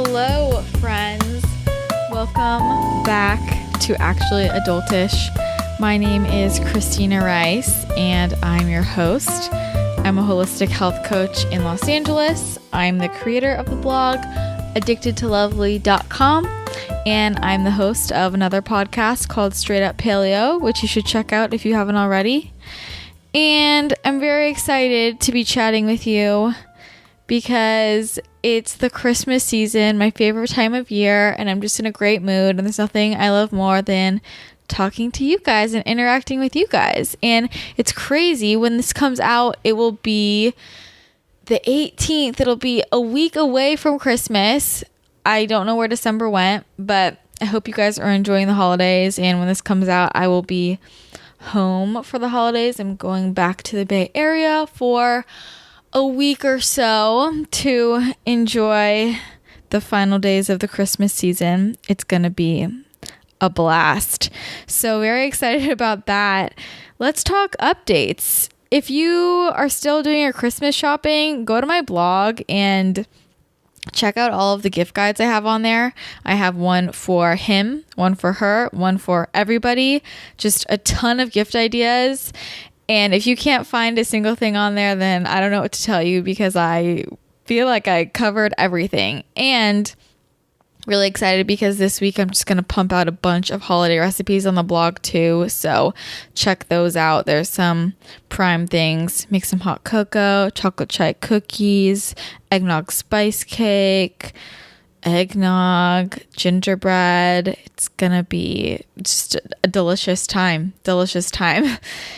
Hello, friends. Welcome back to Actually Adultish. My name is Christina Rice, and I'm your host. I'm a holistic health coach in Los Angeles. I'm the creator of the blog, addictedtolovely.com, and I'm the host of another podcast called Straight Up Paleo, which you should check out if you haven't already. And I'm very excited to be chatting with you because it's the Christmas season, my favorite time of year, and I'm just in a great mood, and there's nothing I love more than talking to you guys and interacting with you guys. And it's crazy, when this comes out, it will be the 18th. It'll be a week away from Christmas. I don't know where December went, but I hope you guys are enjoying the holidays, and when this comes out, I will be home for the holidays. I'm going back to the Bay Area for a week or so to enjoy the final days of the Christmas season. It's going to be a blast. So very excited about that. Let's talk updates. If you are still doing your Christmas shopping, go to my blog and check out all of the gift guides I have on there. I have one for him, one for her, one for everybody. Just a ton of gift ideas. And if you can't find a single thing on there, then I don't know what to tell you, because I feel like I covered everything. And really excited because this week I'm just going to pump out a bunch of holiday recipes on the blog too. So check those out. There's some prime things. Make some hot cocoa, chocolate chai cookies, eggnog spice cake, eggnog, gingerbread. It's gonna be just a delicious time.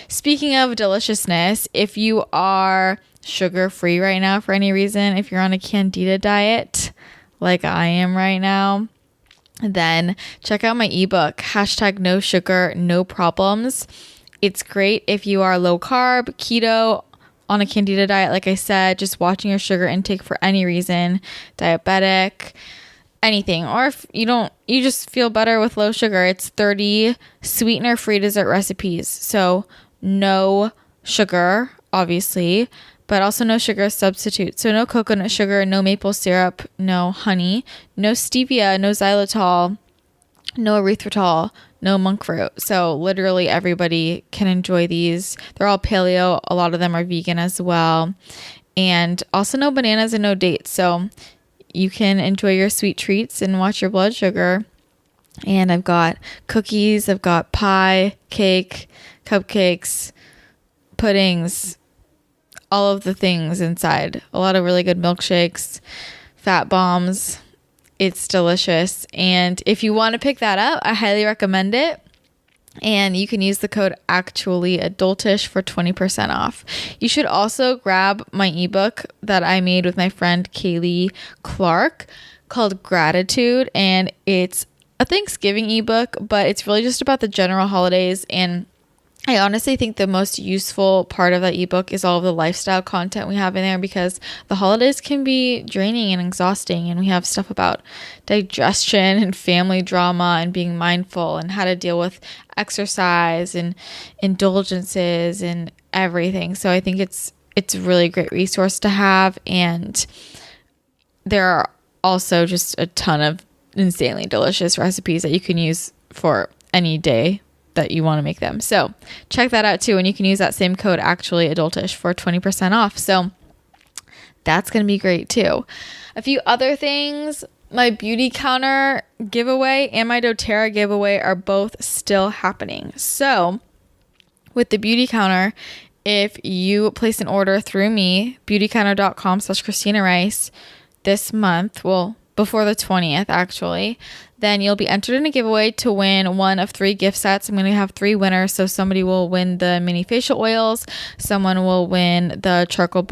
Speaking of deliciousness, if you are sugar free right now for any reason, if you're on a candida diet like I am right now, then check out my ebook, #No Sugar, No Problems. It's great if you are low carb, keto, on a candida diet, like I said, just watching your sugar intake for any reason, diabetic, anything, or if you just feel better with low sugar. It's 30 sweetener-free dessert recipes. So no sugar, obviously, but also no sugar substitute. So no coconut sugar, no maple syrup, no honey, no stevia, no xylitol, no erythritol, no monk fruit. So literally everybody can enjoy these. They're all paleo. A lot of them are vegan as well. And also no bananas and no dates. So you can enjoy your sweet treats and watch your blood sugar. And I've got cookies, I've got pie, cake, cupcakes, puddings, all of the things inside. A lot of really good milkshakes, fat bombs. It's delicious. And if you want to pick that up, I highly recommend it. And you can use the code ActuallyAdultish for 20% off. You should also grab my ebook that I made with my friend Kaylee Clark called Gratitude. And it's a Thanksgiving ebook, but it's really just about the general holidays. And I honestly think the most useful part of that ebook is all of the lifestyle content we have in there, because the holidays can be draining and exhausting, and we have stuff about digestion and family drama and being mindful and how to deal with exercise and indulgences and everything. So I think it's a really great resource to have, and there are also just a ton of insanely delicious recipes that you can use for any day that you want to make them. So check that out too. And you can use that same code ActuallyAdultish for 20% off. So that's going to be great too. A few other things, my beauty counter giveaway and my doTERRA giveaway are both still happening. So with the beauty counter, if you place an order through me, beautycounter.com/Christina Rice this month, well, before the 20th actually, then you'll be entered in a giveaway to win one of 3 gift sets. I'm going to have 3 winners. So somebody will win the mini facial oils, someone will win the charcoal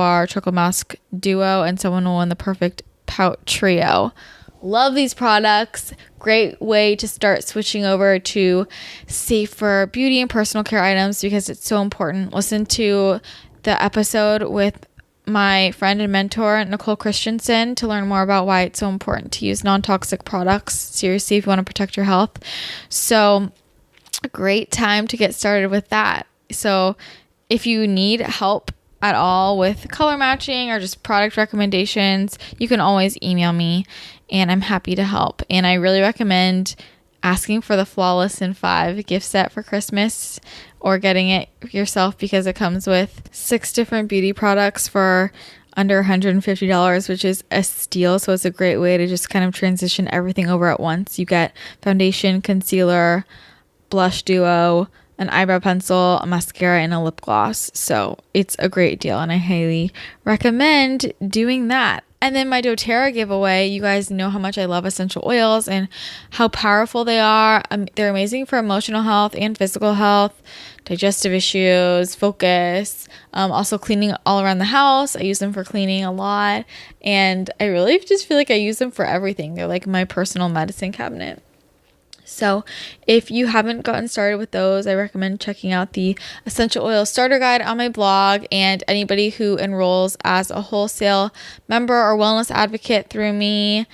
mask duo, and someone will win the perfect pout trio. Love these products. Great way to start switching over to safer beauty and personal care items, because it's so important. Listen to the episode with my friend and mentor, Nicole Christensen, to learn more about why it's so important to use non-toxic products, seriously, if you want to protect your health. So a great time to get started with that. So if you need help at all with color matching or just product recommendations, you can always email me and I'm happy to help. And I really recommend asking for the Flawless in 5 gift set for Christmas, or getting it yourself, because it comes with 6 different beauty products for under $150, which is a steal. So it's a great way to just kind of transition everything over at once. You get foundation, concealer, blush duo, an eyebrow pencil, a mascara, and a lip gloss. So it's a great deal, and I highly recommend doing that. And then my doTERRA giveaway, you guys know how much I love essential oils and how powerful they are. They're amazing for emotional health and physical health, digestive issues, focus, also cleaning all around the house. I use them for cleaning a lot, and I really just feel like I use them for everything. They're like my personal medicine cabinet. So if you haven't gotten started with those, I recommend checking out the Essential Oil Starter Guide on my blog. And anybody who enrolls as a wholesale member or wellness advocate through me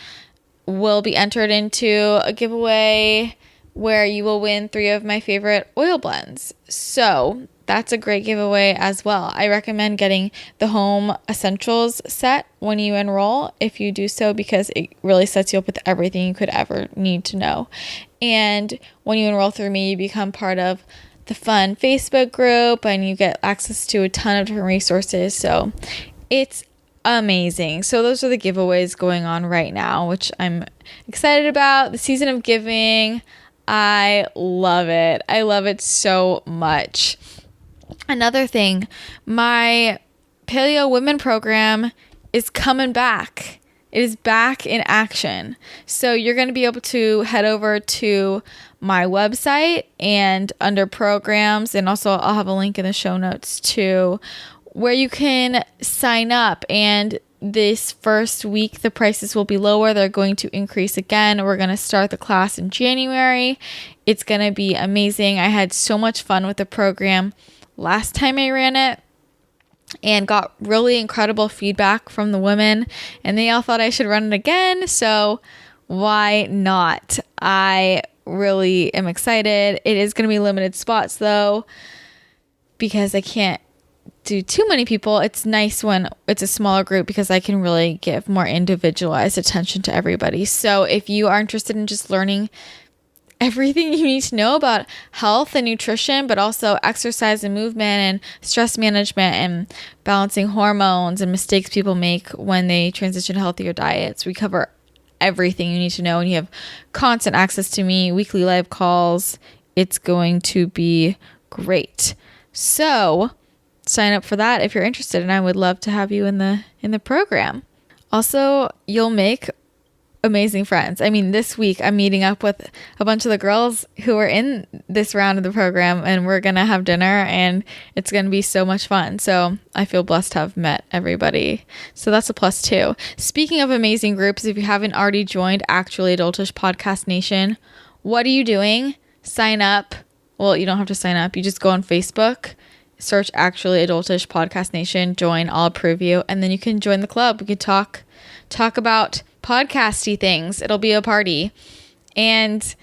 will be entered into a giveaway where you will win 3 of my favorite oil blends. So that's a great giveaway as well. I recommend getting the Home Essentials set when you enroll, if you do so, because it really sets you up with everything you could ever need to know. And when you enroll through me, you become part of the fun Facebook group, and you get access to a ton of different resources. So it's amazing. So those are the giveaways going on right now, which I'm excited about. The season of giving, I love it. I love it so much. Another thing, my Paleo Women program is coming back. It is back in action. So you're going to be able to head over to my website, and under programs, and also I'll have a link in the show notes too, where you can sign up. And this first week, the prices will be lower. They're going to increase again. We're going to start the class in January. It's going to be amazing. I had so much fun with the program last time I ran it, and got really incredible feedback from the women, and they all thought I should run it again. So why not? I really am excited. It is going to be limited spots though, because I can't do too many people. It's nice when it's a smaller group, because I can really give more individualized attention to everybody. So if you are interested in just learning everything you need to know about health and nutrition, but also exercise and movement and stress management and balancing hormones and mistakes people make when they transition to healthier diets, we cover everything you need to know, and you have constant access to me, weekly live calls. It's going to be great. So sign up for that if you're interested, and I would love to have you in the program. Also, you'll make amazing friends. I mean, this week I'm meeting up with a bunch of the girls who are in this round of the program, and we're going to have dinner, and it's going to be so much fun. So I feel blessed to have met everybody. So that's a plus too. Speaking of amazing groups, if you haven't already joined Actually Adultish Podcast Nation, what are you doing? Sign up. Well, you don't have to sign up. You just go on Facebook, search Actually Adultish Podcast Nation, join, I'll approve you, and then you can join the club. We could talk about podcasty things. It'll be a party, and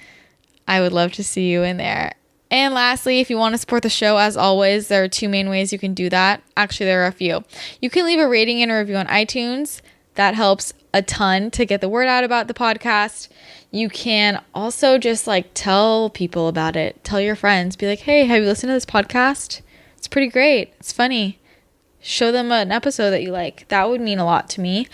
I would love to see you in there. And lastly, if you want to support the show, as always, there are 2 main ways you can do that. Actually, there are a few. You can leave a rating and a review on iTunes. That helps a ton to get the word out about the podcast. You can also just tell people about it. Tell your friends. Be like, hey, have you listened to this podcast? It's pretty great. It's funny. Show them an episode that you like. That would mean a lot to me.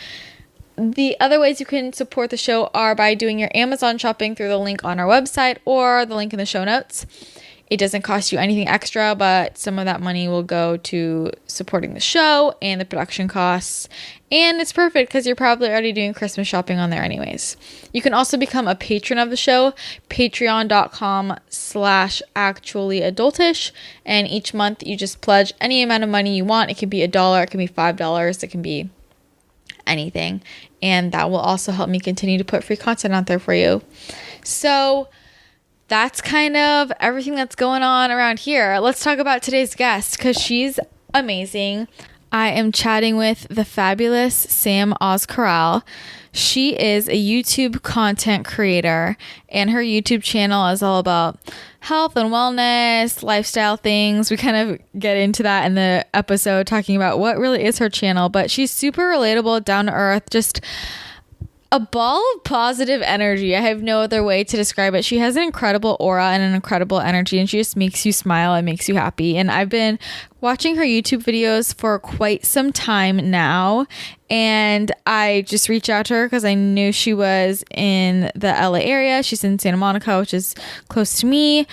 The other ways you can support the show are by doing your Amazon shopping through the link on our website or the link in the show notes. It doesn't cost you anything extra, but some of that money will go to supporting the show and the production costs. And it's perfect because you're probably already doing Christmas shopping on there anyways. You can also become a patron of the show, patreon.com/actuallyadultish. And each month you just pledge any amount of money you want. It can be $1, it can be $5, it can be anything, and that will also help me continue to put free content out there for you. So that's kind of everything that's going on around here. Let's talk about today's guest, because she's amazing. I am chatting with the fabulous Sam Ozkural. She is a YouTube content creator, and her YouTube channel is all about health and wellness, lifestyle things. We kind of get into that in the episode, talking about what really is her channel, but she's super relatable, down to earth, just a ball of positive energy. I have no other way to describe it. She has an incredible aura and an incredible energy, and she just makes you smile and makes you happy. And I've been watching her YouTube videos for quite some time now, and I just reached out to her because I knew she was in the LA area. She's in Santa Monica, which is close to me,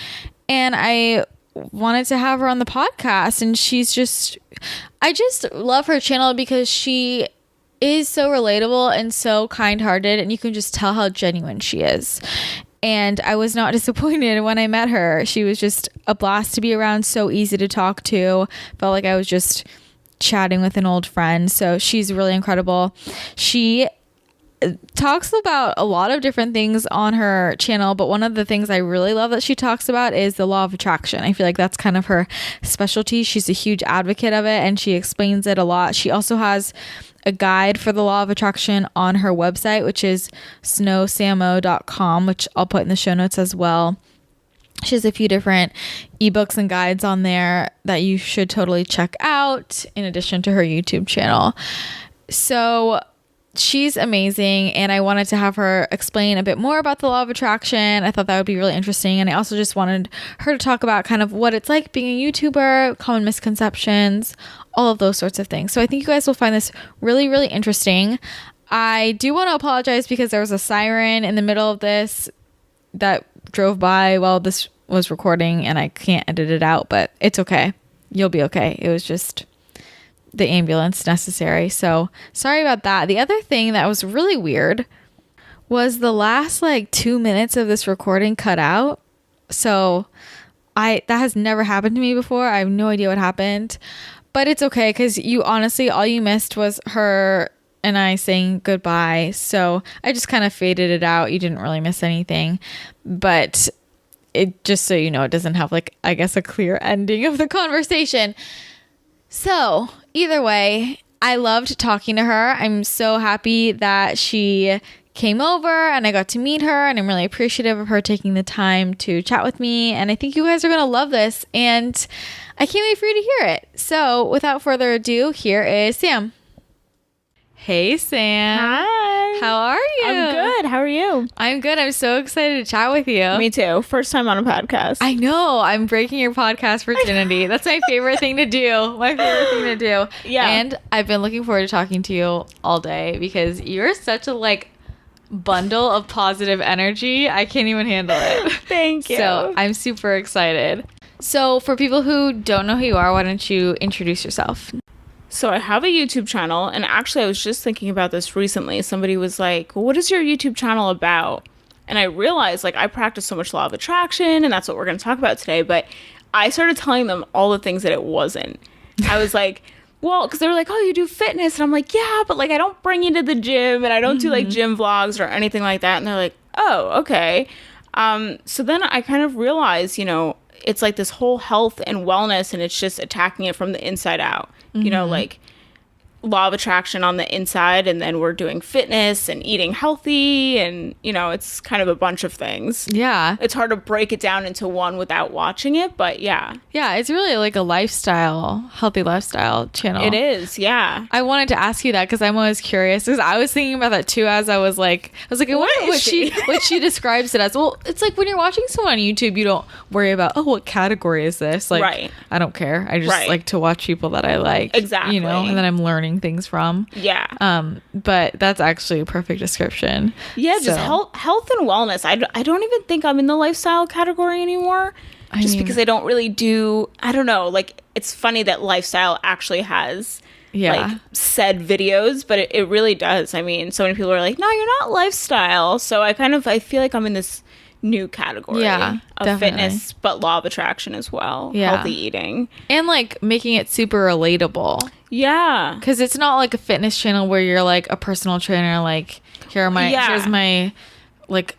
and I wanted to have her on the podcast. And I just love her channel because she is so relatable and so kind-hearted, and you can just tell how genuine she is. And I was not disappointed when I met her. She was just a blast to be around, so easy to talk to. Felt like I was just chatting with an old friend. So she's really incredible. She talks about a lot of different things on her channel, but one of the things I really love that she talks about is the law of attraction. I feel like that's kind of her specialty. She's a huge advocate of it, and she explains it a lot. She also has a guide for the law of attraction on her website, which is snowsamo.com, which I'll put in the show notes as well. She has a few different ebooks and guides on there that you should totally check out, in addition to her YouTube channel. So she's amazing, and I wanted to have her explain a bit more about the law of attraction. I thought that would be really interesting, and I also just wanted her to talk about kind of what it's like being a YouTuber, common misconceptions, all of those sorts of things. So I think you guys will find this really, really interesting. I do want to apologize because there was a siren in the middle of this that drove by while this was recording, and I can't edit it out, but it's okay. You'll be okay. It was just the ambulance necessary. So sorry about that. The other thing that was really weird was the last 2 minutes of this recording cut out. So that has never happened to me before. I have no idea what happened, but it's okay, because you honestly, all you missed was her and I saying goodbye. So I just kind of faded it out. You didn't really miss anything, but it, just so you know, it doesn't have I guess a clear ending of the conversation. So either way, I loved talking to her. I'm so happy that she came over and I got to meet her, and I'm really appreciative of her taking the time to chat with me. And I think you guys are going to love this, and I can't wait for you to hear it. So without further ado, here is Sam. Hey, Sam. Hi. How are you? I'm good. How are you? I'm good. I'm so excited to chat with you. Me too. First time on a podcast. I know. I'm breaking your podcast virginity. That's my favorite thing to do. My favorite thing to do. Yeah. And I've been looking forward to talking to you all day because you're such a bundle of positive energy. I can't even handle it. Thank you. So I'm super excited. So for people who don't know who you are, why don't you introduce yourself? So I have a YouTube channel, and actually I was just thinking about this recently. Somebody was like, well, what is your YouTube channel about? And I realized I practice so much law of attraction, and that's what we're going to talk about today. But I started telling them all the things that it wasn't. I was like, well, because they were like, oh, you do fitness. And I'm like, yeah, but I don't bring you to the gym, and I don't do gym vlogs or anything like that. And they're like, oh, okay. So then I kind of realized, it's this whole health and wellness, and it's just attacking it from the inside out. Law of attraction on the inside, and then we're doing fitness and eating healthy, and it's kind of a bunch of things. Yeah, it's hard to break it down into one without watching it, but yeah, it's really a healthy lifestyle channel. It is. Yeah, I wanted to ask you that because I'm always curious, because I was thinking about that too as I was like what she describes it as. Well, it's when you're watching someone on YouTube, you don't worry about, oh, what category is this, right. I don't care. I just like to watch people that I like, exactly, and then I'm learning things from. Yeah. But that's actually a perfect description. Yeah, just health and wellness. I don't even think I'm in the lifestyle category anymore. Because I don't really do, I don't know, it's funny that lifestyle actually has said videos, but it really does. I mean, so many people are like, no, you're not lifestyle. So I feel like I'm in this new category of definitely. Fitness, but law of attraction as well. Healthy eating. And making it super relatable. Yeah. Because it's not like a fitness channel where you're a personal trainer, here's my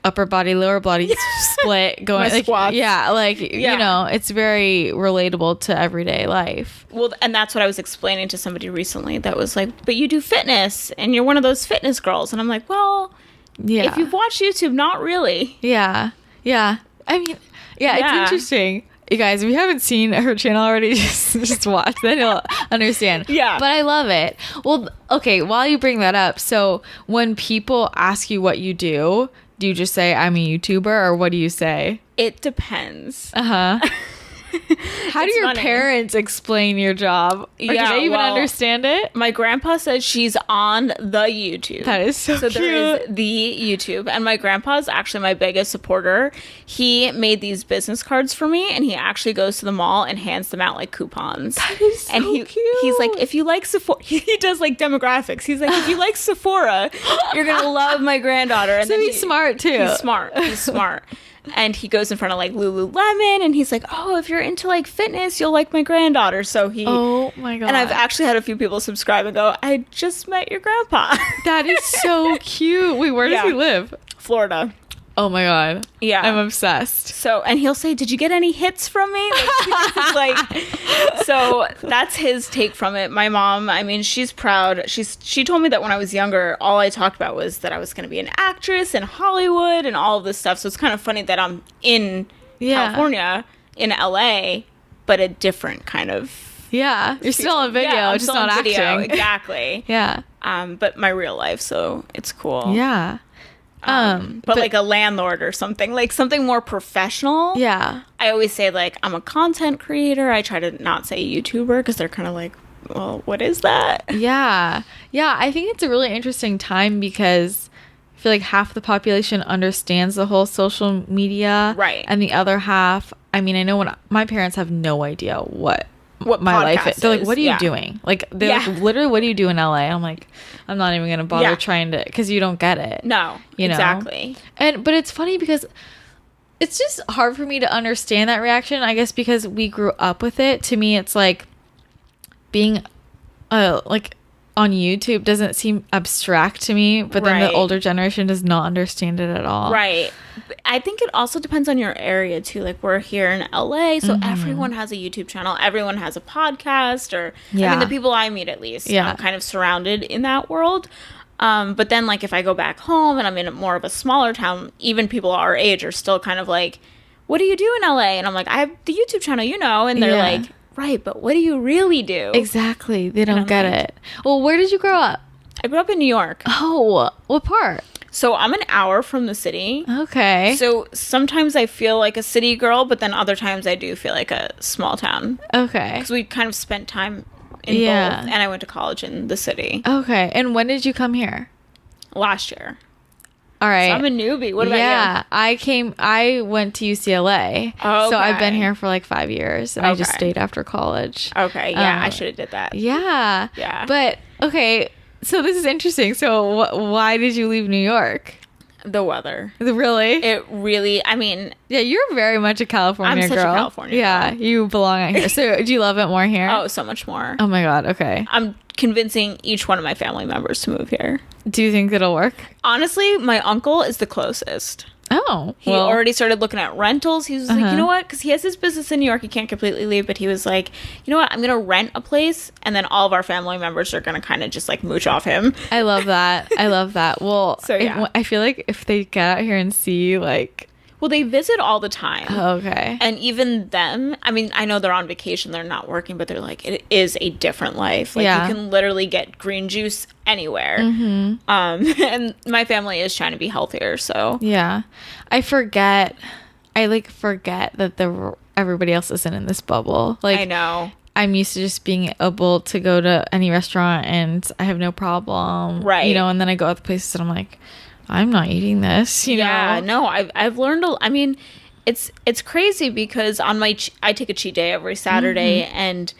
upper body, lower body split going. My squats. It's very relatable to everyday life. Well, and that's what I was explaining to somebody recently that was like, but you do fitness and you're one of those fitness girls. And I'm like, well, if you've watched YouTube, not really. Yeah. I mean, it's interesting. You guys, if you haven't seen her channel already, just watch. Then you'll understand. Yeah. But I love it. Well, okay, while you bring that up, so when people ask you what you do you just say, I'm a YouTuber, or what do you say? It depends. Uh-huh. How do your funny. parents explain your job? Or do they even understand it? My grandpa says she's on the YouTube. That is so cute. There is the YouTube. And my grandpa is actually my biggest supporter. He made these business cards for me, and he actually goes to the mall and hands them out like coupons. That is so cute. He's like, if you like Sephora, he does like demographics. He's like, if you like Sephora, you're going to love my granddaughter. And so then he's smart too. He's smart. And he goes in front of like Lululemon, and he's like, oh, if you're into like fitness, you'll like my granddaughter. So he, oh my God. And I've actually had a few people subscribe and go, I just met your grandpa. That is so cute. Wait, where does he live? Florida. Oh my God. Yeah. I'm obsessed. So, and he'll say, did you get any hits from me? Like, so that's his take from it. My mom, I mean, she's proud. She told me that when I was younger, all I talked about was that I was going to be an actress in Hollywood and all of this stuff. So it's kind of funny that I'm in California, in LA, but a different kind of. Yeah. You're still on video, just not acting. Exactly. Yeah. But my real life, so it's cool. Yeah. But like a landlord or something, like something more professional. Yeah. I always say like I'm a content creator. I try to not say YouTuber because they're kind of like, well, what is that? Yeah. Yeah. I think it's a really interesting time because I feel like half the population understands the whole social media. Right. And the other half, I mean, I know when my parents have no idea what my life is. They're like, what are you doing? Like, they're like, literally, what do you do in LA? I'm like, I'm not even gonna bother trying to, because you don't get it. No, you know? Exactly. But it's funny because it's just hard for me to understand that reaction, I guess, because we grew up with it. To me, it's like being like on YouTube doesn't seem abstract to me, but then the older generation does not understand it at all. Right. I think it also depends on your area too. Like, we're here in LA, so everyone has a YouTube channel, everyone has a podcast, or I mean, the people I meet, at least, I'm kind of surrounded in that world. But then, like, if I go back home and I'm in more of a smaller town, even people our age are still kind of like, what do you do in LA? And I'm like, I have the YouTube channel, you know, and they're like, right, but what do you really do? Exactly. They don't get it. Well, where did you grow up? I grew up in New York. Oh, what part? So I'm an hour from the city. Okay. So sometimes I feel like a city girl, but then other times I do feel like a small town. Okay. Because we kind of spent time in both, and I went to college in the city. Okay. And when did you come here? Last year. All right. So I'm a newbie. What about you? I went to UCLA. Oh, so I've been here for like 5 years, and I just stayed after college. Okay. Yeah, I should have did that. Yeah. Yeah. But okay, so this is interesting. So why did you leave New York? The weather. Really? It really, I mean. Yeah, you're very much a California girl. I'm such a California girl. You belong out here. So do you love it more here? Oh, so much more. Oh my God. Okay. I'm convincing each one of my family members to move here. Do you think it'll work? Honestly, my uncle is the closest. Oh. He already started looking at rentals. He was like, you know what? Because he has his business in New York. He can't completely leave. But he was like, you know what? I'm going to rent a place. And then all of our family members are going to kind of just like mooch off him. I love that. I love that. Well, so, yeah. I feel like if they get out here and see like. Well, they visit all the time. Oh, okay. And even them, I mean, I know they're on vacation, they're not working, but they're like, it is a different life. Like, you can literally get green juice anywhere. Mm-hmm. And my family is trying to be healthier, so. Yeah. I forget that everybody else isn't in this bubble. Like, I know. I'm used to just being able to go to any restaurant and I have no problem. Right. You know, and then I go other places and I'm like, I'm not eating this, you know? No, I've learned, I mean, it's crazy because on I take a cheat day every Saturday, and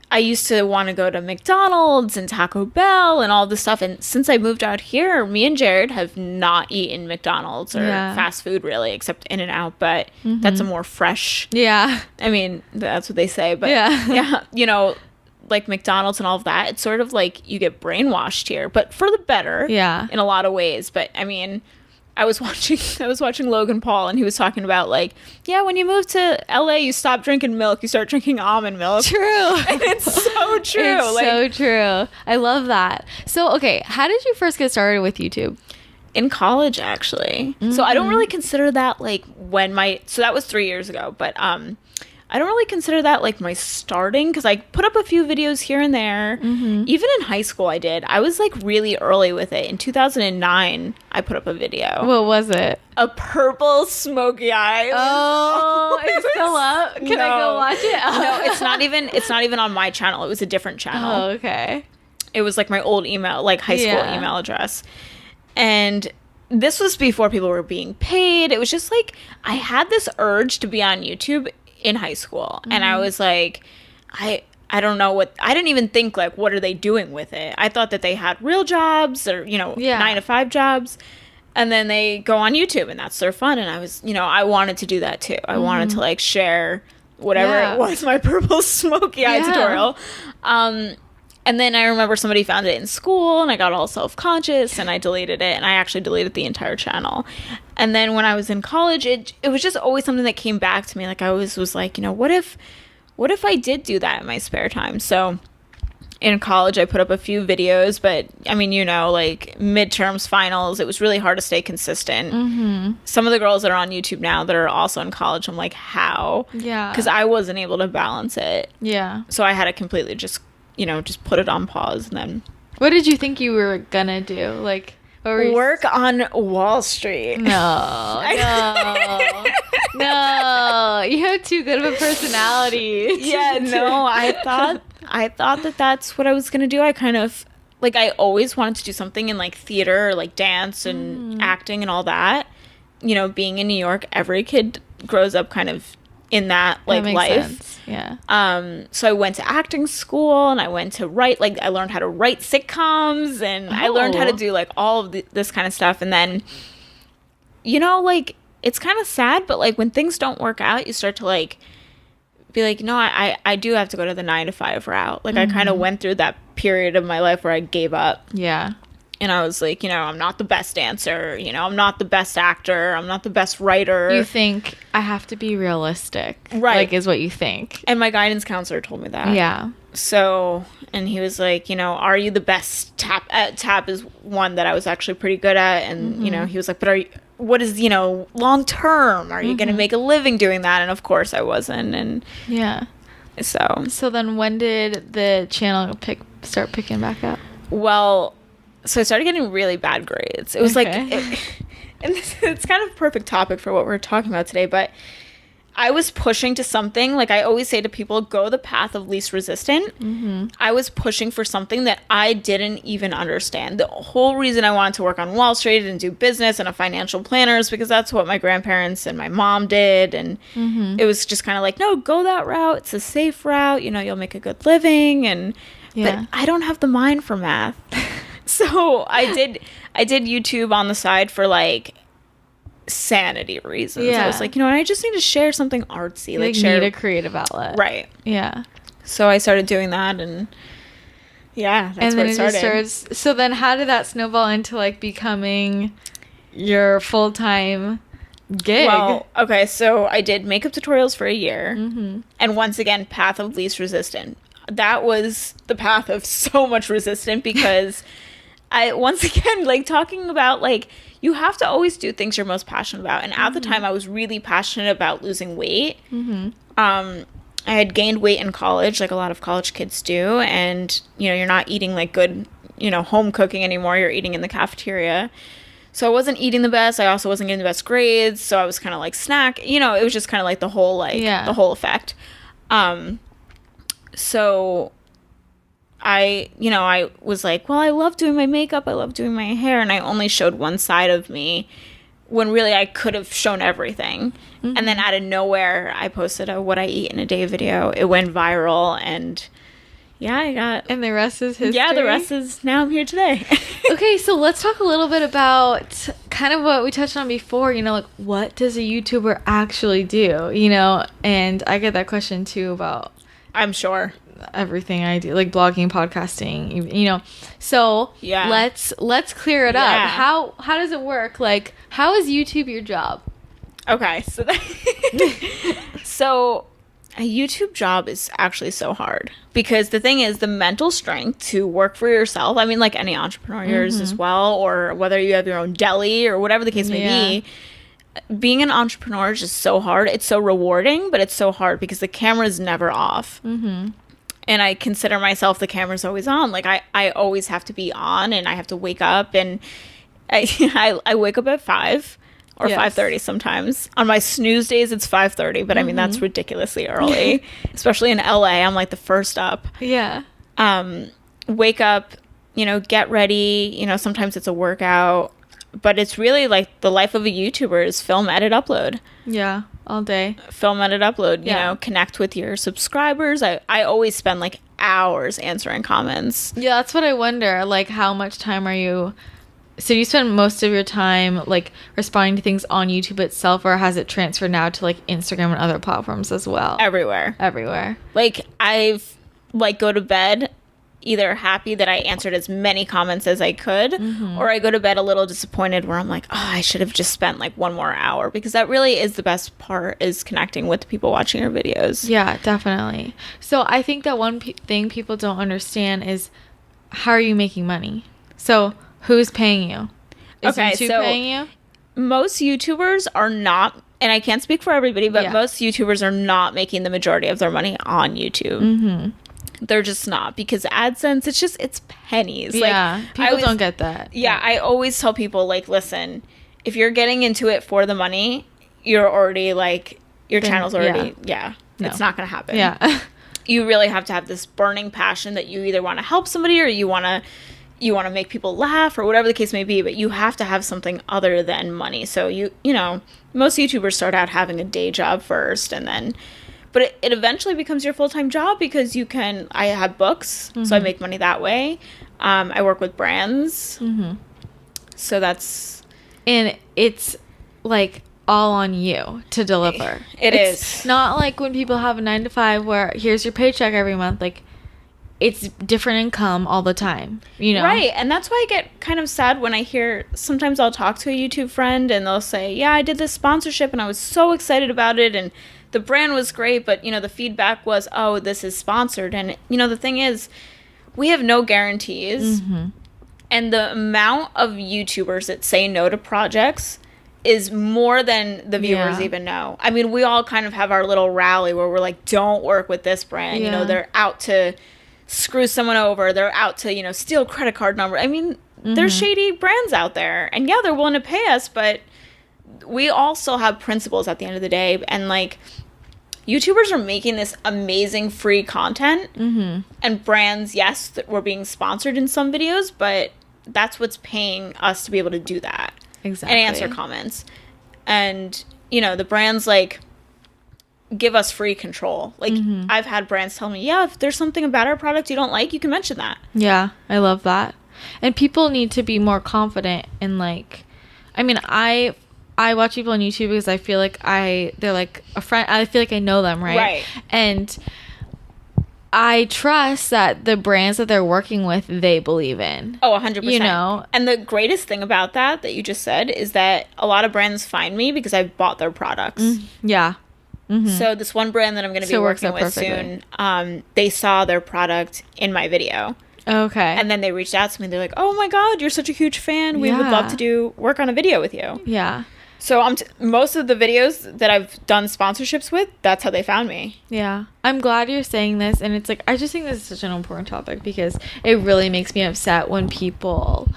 I used to want to go to McDonald's and Taco Bell and all this stuff. And since I moved out here, me and Jared have not eaten McDonald's or fast food really, except In-N-Out, but that's a more fresh. Yeah. I mean, that's what they say, but yeah, you know, like McDonald's and all of that, it's sort of like you get brainwashed here, but for the better. Yeah. In a lot of ways. But I mean, I was watching Logan Paul, and he was talking about like, yeah, when you move to LA, you stop drinking milk, you start drinking almond milk. True. And it's so true. It's so true. I love that. So, okay, how did you first get started with YouTube? In college, actually. So I don't really consider that like so that was 3 years ago, but I don't really consider that like my starting, because I put up a few videos here and there. Mm-hmm. Even in high school I did. I was like really early with it. In 2009 I put up a video. What was it? A purple smoky eye. Oh, it's still up. Can I go watch it? No, it's not even on my channel. It was a different channel. Oh, okay. It was like my old email, like high school email address. And this was before people were being paid. It was just like I had this urge to be on YouTube in high school. And I was like, I don't know what, I didn't even think like, what are they doing with it? I thought that they had real jobs or, 9-to-5 jobs. And then they go on YouTube and that's their fun. And I was, I wanted to do that too. I wanted to like share whatever it was, my purple smoky eye tutorial. And then I remember somebody found it in school and I got all self-conscious and I deleted it, and I actually deleted the entire channel. And then when I was in college, it was just always something that came back to me. Like I always was like, what if I did do that in my spare time? So in college, I put up a few videos, but I mean, like midterms, finals, it was really hard to stay consistent. Mm-hmm. Some of the girls that are on YouTube now that are also in college, I'm like, how? Yeah. Because I wasn't able to balance it. Yeah. So I had to completely just put it on pause. And then what did you think you were gonna do? Like, what were work on Wall Street? No. You have too good of a personality. Yeah, no, I thought that that's what I was gonna do. I kind of like, I always wanted to do something in like theater or like dance and acting and all that. Being in New York, every kid grows up kind of in that like life. Sense. Yeah. So I went to acting school and I went to write, like I learned how to write sitcoms and I learned how to do like all of this kind of stuff. And then, like it's kind of sad, but like when things don't work out, you start to like be like, I do have to go to the 9-to-5 route. Like I kind of went through that period of my life where I gave up. Yeah. And I was like, I'm not the best dancer. I'm not the best actor. I'm not the best writer. You think I have to be realistic. Right. Like, is what you think. And my guidance counselor told me that. Yeah. So, and he was like, are you the best tap? Tap is one that I was actually pretty good at. And, he was like, but what is, long term? Are you going to make a living doing that? And of course I wasn't. And yeah. So then when did the channel start picking back up? Well, so I started getting really bad grades. It was like, and it's kind of a perfect topic for what we're talking about today, but I was pushing to something, like I always say to people, go the path of least resistance. Mm-hmm. I was pushing for something that I didn't even understand. The whole reason I wanted to work on Wall Street and do business and a financial planner is because that's what my grandparents and my mom did. And it was just kind of like, no, go that route. It's a safe route. You'll make a good living. But I don't have the mind for math. So I did YouTube on the side for like sanity reasons. Yeah. I was like, I just need to share something artsy. Like need a creative outlet. Right. Yeah. So I started doing that, and that's where it started. So then how did that snowball into like becoming your full-time gig? Well, okay, so I did makeup tutorials for a year. Mm-hmm. And once again, path of least resistance. That was the path of so much resistance because I, once again, like talking about like, you have to always do things you're most passionate about. And at the time I was really passionate about losing weight. Mm-hmm. I had gained weight in college, like a lot of college kids do. And, you're not eating like good, home cooking anymore. You're eating in the cafeteria. So I wasn't eating the best. I also wasn't getting the best grades. So I was kind of like snack, it was just kind of like the whole, the whole effect. So I was like, well, I love doing my makeup. I love doing my hair. And I only showed one side of me when really I could have shown everything. Mm-hmm. And then out of nowhere, I posted a what I eat in a day video. It went viral and I got... And the rest is history? Yeah, the rest is now I'm here today. Okay, so let's talk a little bit about kind of what we touched on before, like what does a YouTuber actually do, And I get that question too about... I'm sure. Everything I do, like blogging, podcasting, So let's clear it up. How does it work? Like, how is YouTube your job? Okay, so so a YouTube job is actually so hard because the thing is the mental strength to work for yourself. I mean, like any entrepreneur, yours as well, or whether you have your own deli or whatever the case may be. being an entrepreneur is just so hard. It's so rewarding, but it's so hard because the camera's never off. Mm-hmm. And I consider myself the camera's always on. Like, I always have to be on, and I have to wake up, and I wake up at 5 or 5:30 sometimes. On my snooze days, it's 5:30, but I mean, that's ridiculously early. Especially in LA, I'm like the first up. Yeah. Wake up, get ready. Sometimes it's a workout. But it's really like the life of a YouTuber is film, edit, upload. Yeah, all day. Film, edit, upload. Connect with your subscribers. I always spend like hours answering comments. Yeah, that's what I wonder. Like, how much time are you... So do you spend most of your time like responding to things on YouTube itself, or has it transferred now to like Instagram and other platforms as well? Everywhere. Like, I've go to bed either happy that I answered as many comments as I could, or I go to bed a little disappointed where I'm like, oh, I should have just spent like 1 more hour, because that really is the best part, is connecting with the people watching your videos. Yeah, definitely. So I think that one thing people don't understand is, how are you making money? So who's paying you? Is YouTube paying you? Most YouTubers are not, and I can't speak for everybody, but most YouTubers are not making the majority of their money on YouTube. Mm-hmm. They're just not, because AdSense, it's pennies. Yeah, people don't get that. Yeah, I always tell people, like, listen, if you're getting into it for the money, you're already, like, your channel's already, no. It's not going to happen. Yeah. You really have to have this burning passion that you either want to help somebody, or you want to make people laugh, or whatever the case may be, but you have to have something other than money. So, most YouTubers start out having a day job first, and then... But it eventually becomes your full-time job, because I have books, so I make money that way. I work with brands. Mm-hmm. So that's... And it's, like, all on you to deliver. It's not like when people have a 9-to-5 where here's your paycheck every month. Like, it's different income all the time, Right, and that's why I get kind of sad when I hear... Sometimes I'll talk to a YouTube friend, and they'll say, yeah, I did this sponsorship, and I was so excited about it, and... the brand was great, but, the feedback was, oh, this is sponsored. And, the thing is, we have no guarantees. Mm-hmm. And the amount of YouTubers that say no to projects is more than the viewers even know. I mean, we all kind of have our little rally where we're like, don't work with this brand. Yeah. They're out to screw someone over. They're out to, steal credit card number. I mean, there's shady brands out there. And, yeah, they're willing to pay us, but... we all still have principles at the end of the day, and like YouTubers are making this amazing free content, and brands, yes, we're being sponsored in some videos, but that's what's paying us to be able to do that. Exactly. And answer comments. And the brands like give us free control. Like I've had brands tell me, yeah, if there's something about our product you don't like, you can mention that. Yeah, I love that. And people need to be more confident in like, I mean, I watch people on YouTube because I feel like they're like a friend. I feel like I know them, right? Right. And I trust that the brands that they're working with, they believe in. Oh, 100%. And the greatest thing about that you just said is that a lot of brands find me because I've bought their products. Yeah. Mm-hmm. So this one brand that I'm going to be working with soon, they saw their product in my video. Okay. And then they reached out to me. They're like, oh my God, you're such a huge fan. We would love to work on a video with you. Yeah. So most of the videos that I've done sponsorships with, that's how they found me. Yeah. I'm glad you're saying this. And it's like, I just think this is such an important topic because it really makes me upset when people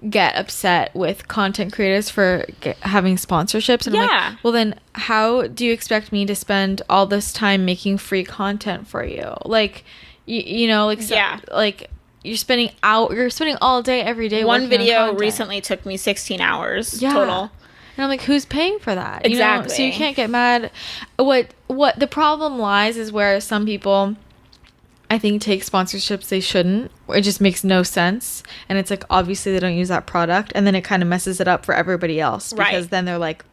get upset with content creators for having sponsorships. And I'm like, well, then how do you expect me to spend all this time making free content for you? Like, like you're spending all day, every day. One video recently took me 16 hours total. And I'm like, who's paying for that? Exactly. So you can't get mad. What the problem lies is where some people, I think, take sponsorships they shouldn't. It just makes no sense. And it's like, obviously they don't use that product. And then it kind of messes it up for everybody else. Because then they're like,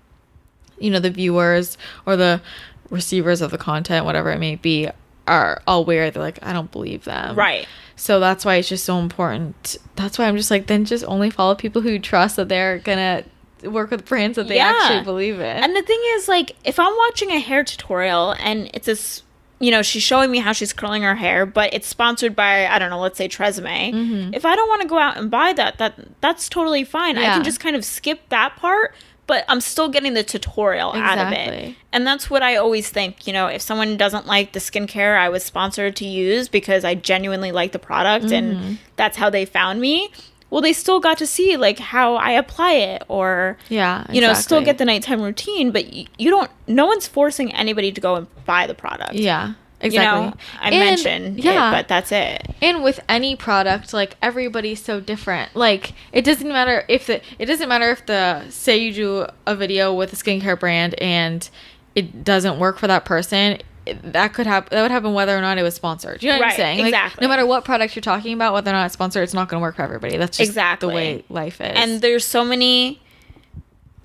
the viewers or the receivers of the content, whatever it may be, are all weird. They're like, I don't believe them. Right. So that's why it's just so important. That's why I'm just like, then just only follow people who trust that they're going to work with brands that they actually believe in. And the thing is, like, if I'm watching a hair tutorial and it's this, she's showing me how she's curling her hair, but it's sponsored by, I don't know, let's say Tresemme. If I don't want to go out and buy that's totally fine. I can just kind of skip that part, but I'm still getting the tutorial out of it. Exactly. And that's what I always think, if someone doesn't like the skincare I was sponsored to use because I genuinely like the product and that's how they found me, well, they still got to see like how I apply it, or still get the nighttime routine, but no one's forcing anybody to go and buy the product. Yeah. Exactly. I mentioned it, but that's it. And with any product, like, everybody's so different. Like, it doesn't matter if say you do a video with a skincare brand and it doesn't work for that person, that would happen whether or not it was sponsored. You know what I'm saying? Like, exactly. No matter what product you're talking about, whether or not it's sponsored, it's not going to work for everybody. That's just exactly the way life is. And there's so many,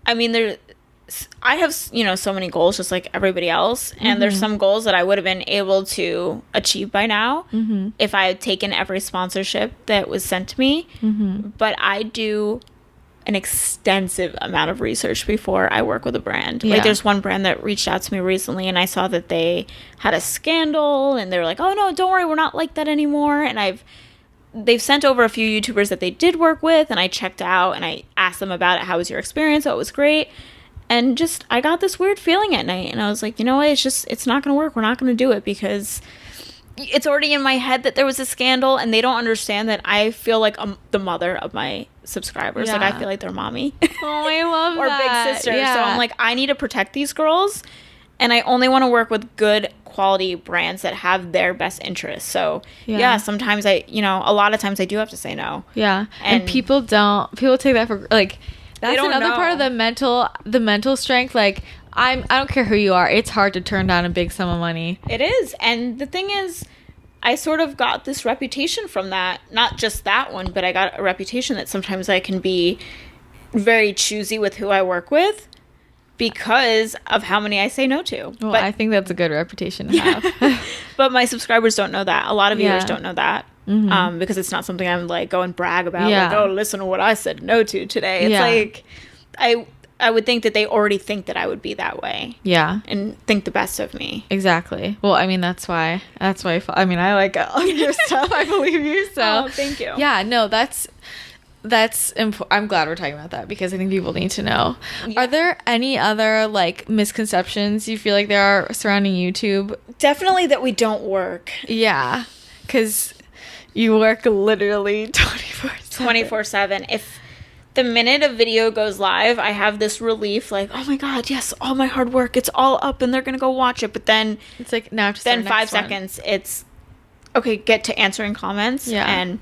I have, so many goals just like everybody else. And there's some goals that I would have been able to achieve by now if I had taken every sponsorship that was sent to me. But I do an extensive amount of research before I work with a brand. Like, there's one brand that reached out to me recently and I saw that they had a scandal and they were like, oh no, don't worry, we're not like that anymore. And they've sent over a few YouTubers that they did work with, and I checked out and I asked them about it. How was your experience? Oh, it was great. And I got this weird feeling at night, and I was like, you know what? It's not going to work. We're not going to do it because it's already in my head that there was a scandal, and they don't understand that I feel like the mother of my subscribers. Like, I feel like they're mommy. Oh, I love or that. big sister. Yeah. So I'm like, I need to protect these girls, and I only want to work with good quality brands that have their best interests. So sometimes a lot of times I do have to say no. Yeah. And people take that for, like, that's another part of the mental strength. Like, I don't care who you are. It's hard to turn down a big sum of money. It is. And the thing is, I sort of got this reputation from that. Not just that one, but I got a reputation that sometimes I can be very choosy with who I work with because of how many I say no to. Well, I think that's a good reputation to have. But my subscribers don't know that. A lot of viewers don't know that. Because it's not something I'm like go and brag about. Like, oh, listen to what I said no to today. It's like I would think that they already think that I would be that way. Yeah. And think the best of me. Exactly. Well, that's why I like all your stuff. I believe you. So thank you. Yeah, no, that's I'm glad we're talking about that because I think people need to know. Are there any other like misconceptions you feel like there are surrounding YouTube? Definitely that we don't work. Yeah. Because you work literally 24/7. If the minute a video goes live, I have this relief, like, oh my god, yes, all my hard work, it's all up, and they're gonna go watch it. But then it's like now, then 5 seconds, it's okay. Get to answering comments and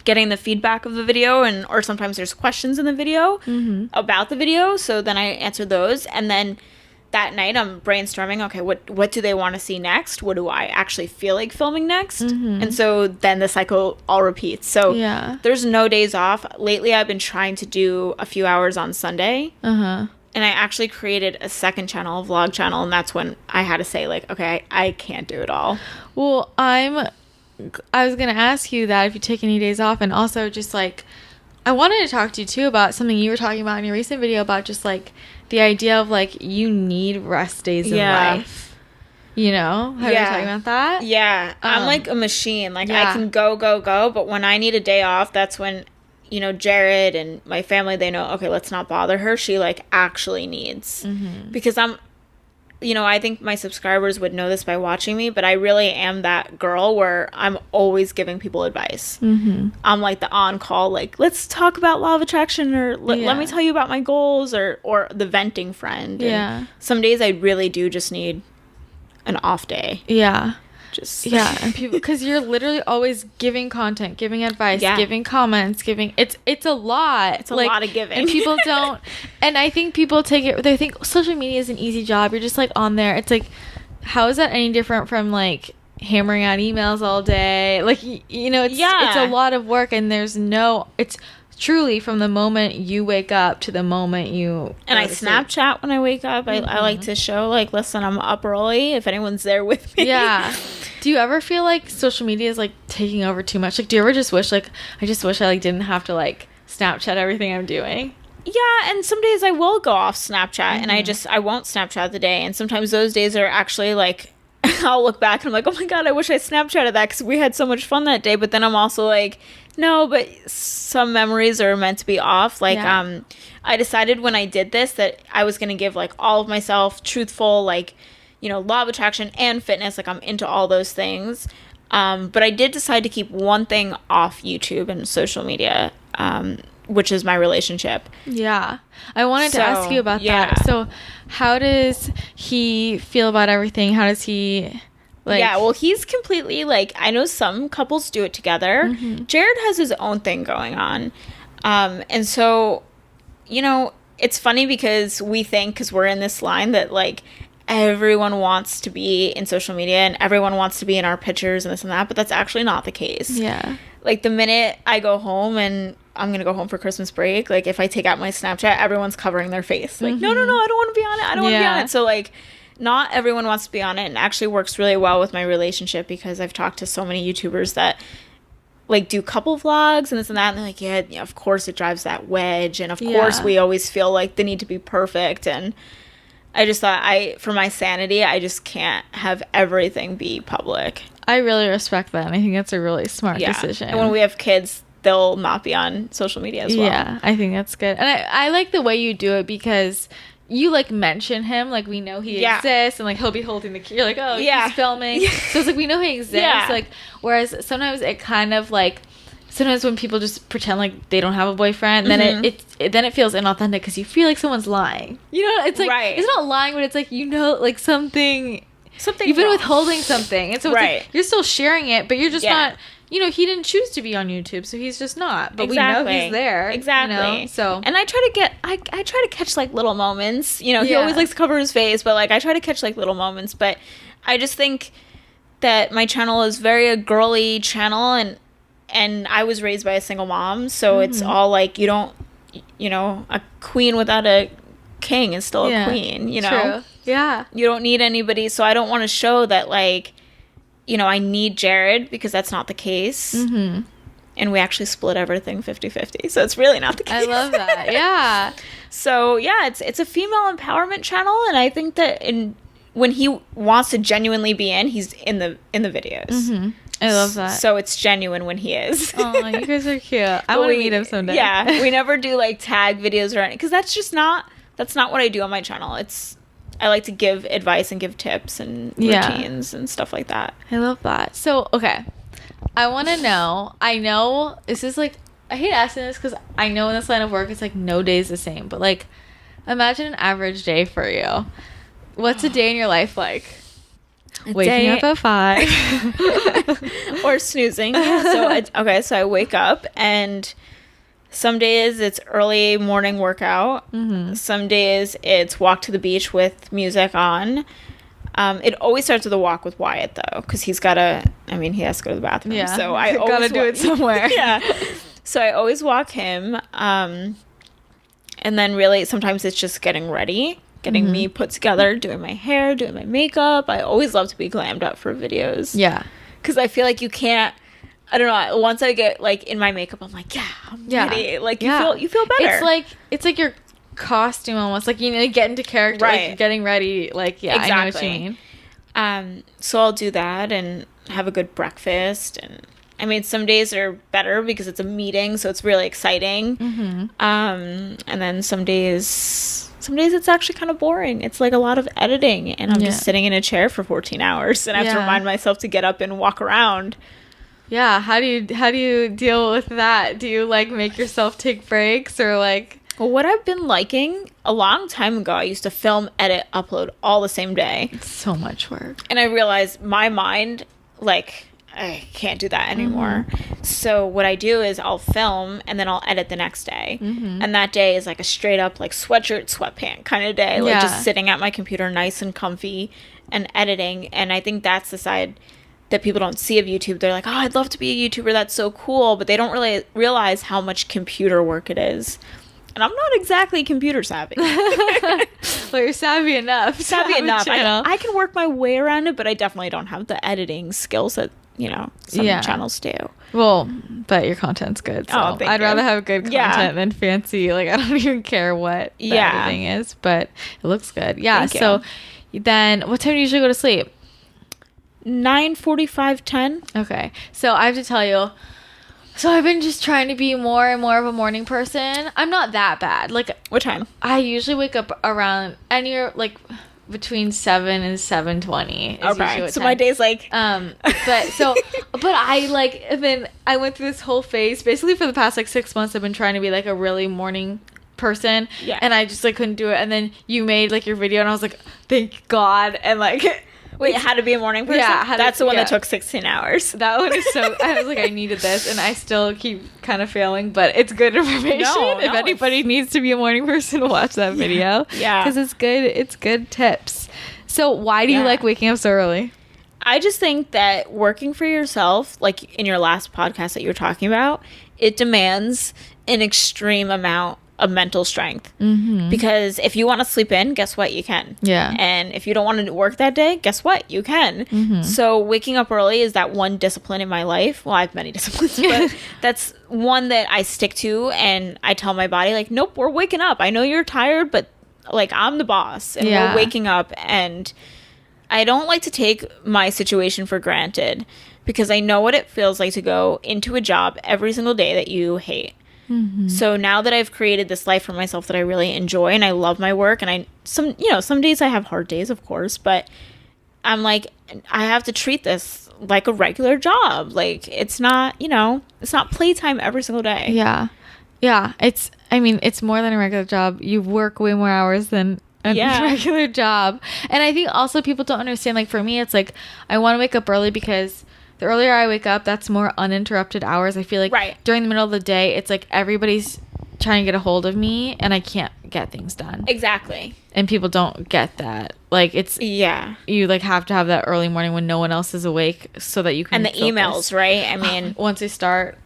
getting the feedback of the video, or sometimes there's questions in the video about the video. So then I answer those, and then that night I'm brainstorming, okay, what do they want to see next? What do I actually feel like filming next? And so then the cycle all repeats. So there's no days off. Lately I've been trying to do a few hours on Sunday. And I actually created a second channel, a vlog channel, and that's when I had to say, like, okay, I can't do it all. Well, I was going to ask you that if you take any days off, and also just like I wanted to talk to you too about something you were talking about in your recent video about just like the idea of like you need rest days in life. Have you talking about that? Yeah. I'm like a machine. Like I can go, but when I need a day off, that's when, Jared and my family, they know, okay, let's not bother her. She like actually needs, because I think my subscribers would know this by watching me, but I really am that girl where I'm always giving people advice. I'm like the on-call, like, let's talk about law of attraction, or let me tell you about my goals, or the venting friend. And some days I really do just need an off day. And people, because you're literally always giving content, giving advice, giving comments, it's a lot. It's a lot of giving. And people don't, and I think people they think social media is an easy job. You're just like on there. It's like, how is that any different from like hammering out emails all day? Like, it's a lot of work, and it's truly from the moment you wake up to the moment you I Snapchat when I wake up. I like to show, like, listen, I'm up early if anyone's there with me. Do you ever feel like social media is like taking over too much? Like, do you ever just wish, like, I just wish I like didn't have to like Snapchat everything I'm doing? Yeah, and some days I will go off Snapchat and I won't Snapchat the day, and sometimes those days are actually like I'll look back and I'm like, oh my God, I wish I Snapchatted that because we had so much fun that day. But then I'm also like, no, but some memories are meant to be off. Like, I decided when I did this that I was going to give like all of myself truthful, like, law of attraction and fitness. Like, I'm into all those things. But I did decide to keep one thing off YouTube and social media, which is my relationship. Yeah. I wanted to ask you about that. So how does he feel about everything? How does he well, he's completely like, I know some couples do it together. Mm-hmm. Jared has his own thing going on. And so, it's funny because we think, because we're in this line that like everyone wants to be in social media and everyone wants to be in our pictures and this and that, but that's actually not the case. Yeah. Like the minute I go home and I'm going to go home for Christmas break, like if I take out my Snapchat, everyone's covering their face. Like, no, I don't want to be on it. I don't want to be on it. So like, not everyone wants to be on it, and actually works really well with my relationship because I've talked to so many YouTubers that like do couple vlogs and this and that, and they're like, yeah, of course it drives that wedge, and of course we always feel like they need to be perfect. And I just thought, for my sanity, I just can't have everything be public. I really respect that, and I think that's a really smart decision. And when we have kids, they'll not be on social media as well. Yeah, I think that's good. And I like the way you do it because you like mention him, like we know he exists, and like he'll be holding the key. You're like, oh, he's filming. So it's like we know he exists. Like, whereas sometimes it kind of like, sometimes when people just pretend like they don't have a boyfriend, then then it feels inauthentic because you feel like someone's lying. It's like it's not lying, but it's like like something you've been withholding something, and so it's like you're still sharing it, but you're just not. He didn't choose to be on YouTube, so he's just not. But we know he's there. Exactly. So, and I try to catch like little moments. He always likes to cover his face, but like I try to catch like little moments. But I just think that my channel is very a girly channel, and I was raised by a single mom, so it's all like a queen without a king is still a queen. True. Yeah. You don't need anybody, so I don't want to show that like. I need Jared because that's not the case. Mm-hmm. And we actually split everything 50-50. So it's really not the case. I love that. Yeah. So, it's a female empowerment channel. And I think that when he wants to genuinely be he's in the videos. Mm-hmm. I love that. So it's genuine when he is. Oh, you guys are cute. I want to meet him someday. Yeah. We never do like tag videos or anything. Because that's not what I do on my channel. I like to give advice and give tips and routines and stuff like that. I love that. So, okay. I want to know. I know this is like, I hate asking this because I know in this line of work it's like no day's the same. But like, imagine an average day for you. What's a day in your life like? Waking up at 5. Or snoozing. Yeah, so I wake up and... Some days it's early morning workout. Mm-hmm. Some days it's walk to the beach with music on. It always starts with a walk with Wyatt, though, because he has to go to the bathroom. Yeah, so I gotta do it somewhere. Yeah. So I always walk him. And then really sometimes it's just getting ready, getting me put together, doing my hair, doing my makeup. I always love to be glammed up for videos. Yeah. Because I feel like you can't. I don't know. Once I get like in my makeup, I'm like, I'm ready. Like you feel better. It's like your costume almost. Like get into character, like getting ready. Like exactly. I know what you mean. So I'll do that and have a good breakfast. And some days are better because it's a meeting, so it's really exciting. Mm-hmm. And then some days it's actually kind of boring. It's like a lot of editing, and I'm just sitting in a chair for 14 hours, and I have to remind myself to get up and walk around. Yeah, how do you deal with that? Do you like make yourself take breaks or like? Well, what I've been liking a long time ago, I used to film, edit, upload all the same day. It's so much work. And I realized my mind, like, I can't do that anymore. Mm-hmm. So what I do is I'll film and then I'll edit the next day. Mm-hmm. And that day is like a straight up like sweatshirt, sweatpant kind of day. Like just sitting at my computer nice and comfy and editing. And I think that's the side that people don't see of YouTube. They're like, oh, I'd love to be a YouTuber. That's so cool. But they don't really realize how much computer work it is. And I'm not exactly computer savvy. Well, you're savvy enough. I can work my way around it, but I definitely don't have the editing skills that, some channels do. Well, but your content's good. So I'd rather have good content than fancy. Like, I don't even care what the editing is, but it looks good. Yeah. So then what time do you usually go to sleep? 9:45, 10. Okay. So I have to tell you, so I've been just trying to be more and more of a morning person. I'm not that bad. Like, What time? I usually wake up around anywhere like between 7 and 7:20. Okay. So my day's like but I like then I went through this whole phase basically for the past like 6 months. I've been trying to be like a really morning person, and I just like couldn't do it. And then you made like your video, and I was like, thank God. And like, wait, how to be a morning person? Yeah, that's the one that took 16 hours. That one is so. I was like, I needed this, and I still keep kind of failing, but it's good information. If anybody needs to be a morning person, watch that video. Yeah, because it's good. It's good tips. So why do you like waking up so early? I just think that working for yourself, like in your last podcast that you were talking about, it demands an extreme amount of mental strength. Because if you want to sleep in, guess what? You can. Yeah. And if you don't want to work that day, guess what? You can. So waking up early is that one discipline in my life. Well, I have many disciplines, but that's one that I stick to, and I tell my body, like, nope, we're waking up. I know you're tired, but like, I'm the boss, and we're waking up. And I don't like to take my situation for granted, because I know what it feels like to go into a job every single day that you hate. So now that I've created this life for myself that I really enjoy, and I love my work, and some days I have hard days, of course, but I'm like, I have to treat this like a regular job. Like, it's not playtime every single day. Yeah. It's more than a regular job. You work way more hours than a regular job. And I think also people don't understand, like, for me, it's like, I want to wake up early because the earlier I wake up, that's more uninterrupted hours. I feel like during the middle of the day, it's like everybody's trying to get a hold of me, and I can't get things done. Exactly. And people don't get that. Like, it's... Yeah. You, like, have to have that early morning when no one else is awake so that you can... And the emails, right? I mean... Once they start,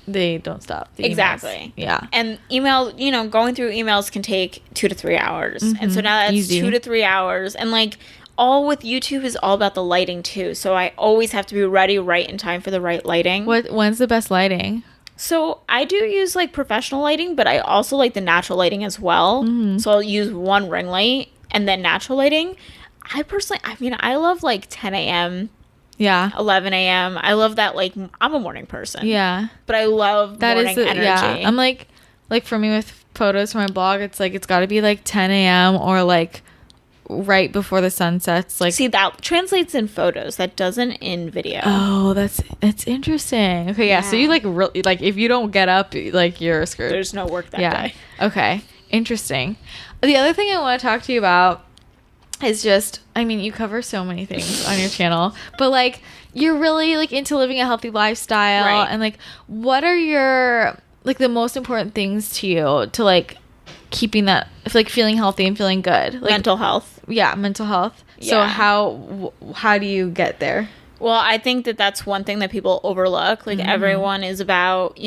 they don't stop. Exactly. Yeah. And email, going through emails can take 2 to 3 hours. And so now that's Easy. 2 to 3 hours. And, like... all with YouTube is all about the lighting too. So I always have to be ready right in time for the right lighting. When's the best lighting? So I do use like professional lighting, but I also like the natural lighting as well. So I'll use one ring light and then natural lighting. I love like 10 a.m. Yeah. 11 a.m. I love that. Like, I'm a morning person. Yeah. But I love that morning energy. Yeah. I'm like for me with photos for my blog, it's like, it's got to be like 10 a.m. or like right before the sun sets. Like, see, that translates in photos, that doesn't in video. Oh, that's interesting. Okay, yeah. So you like really, like, if you don't get up, like, you're screwed. There's no work that day. Okay, interesting. The other thing I want to talk to you about is just, you cover so many things on your channel, but like, you're really like into living a healthy lifestyle, right? And like, what are your like the most important things to you to like keeping that, like, feeling healthy and feeling good? Like, mental health. Yeah, mental health. Yeah. So how do you get there? Well, I think that's one thing that people overlook. Like, everyone is about,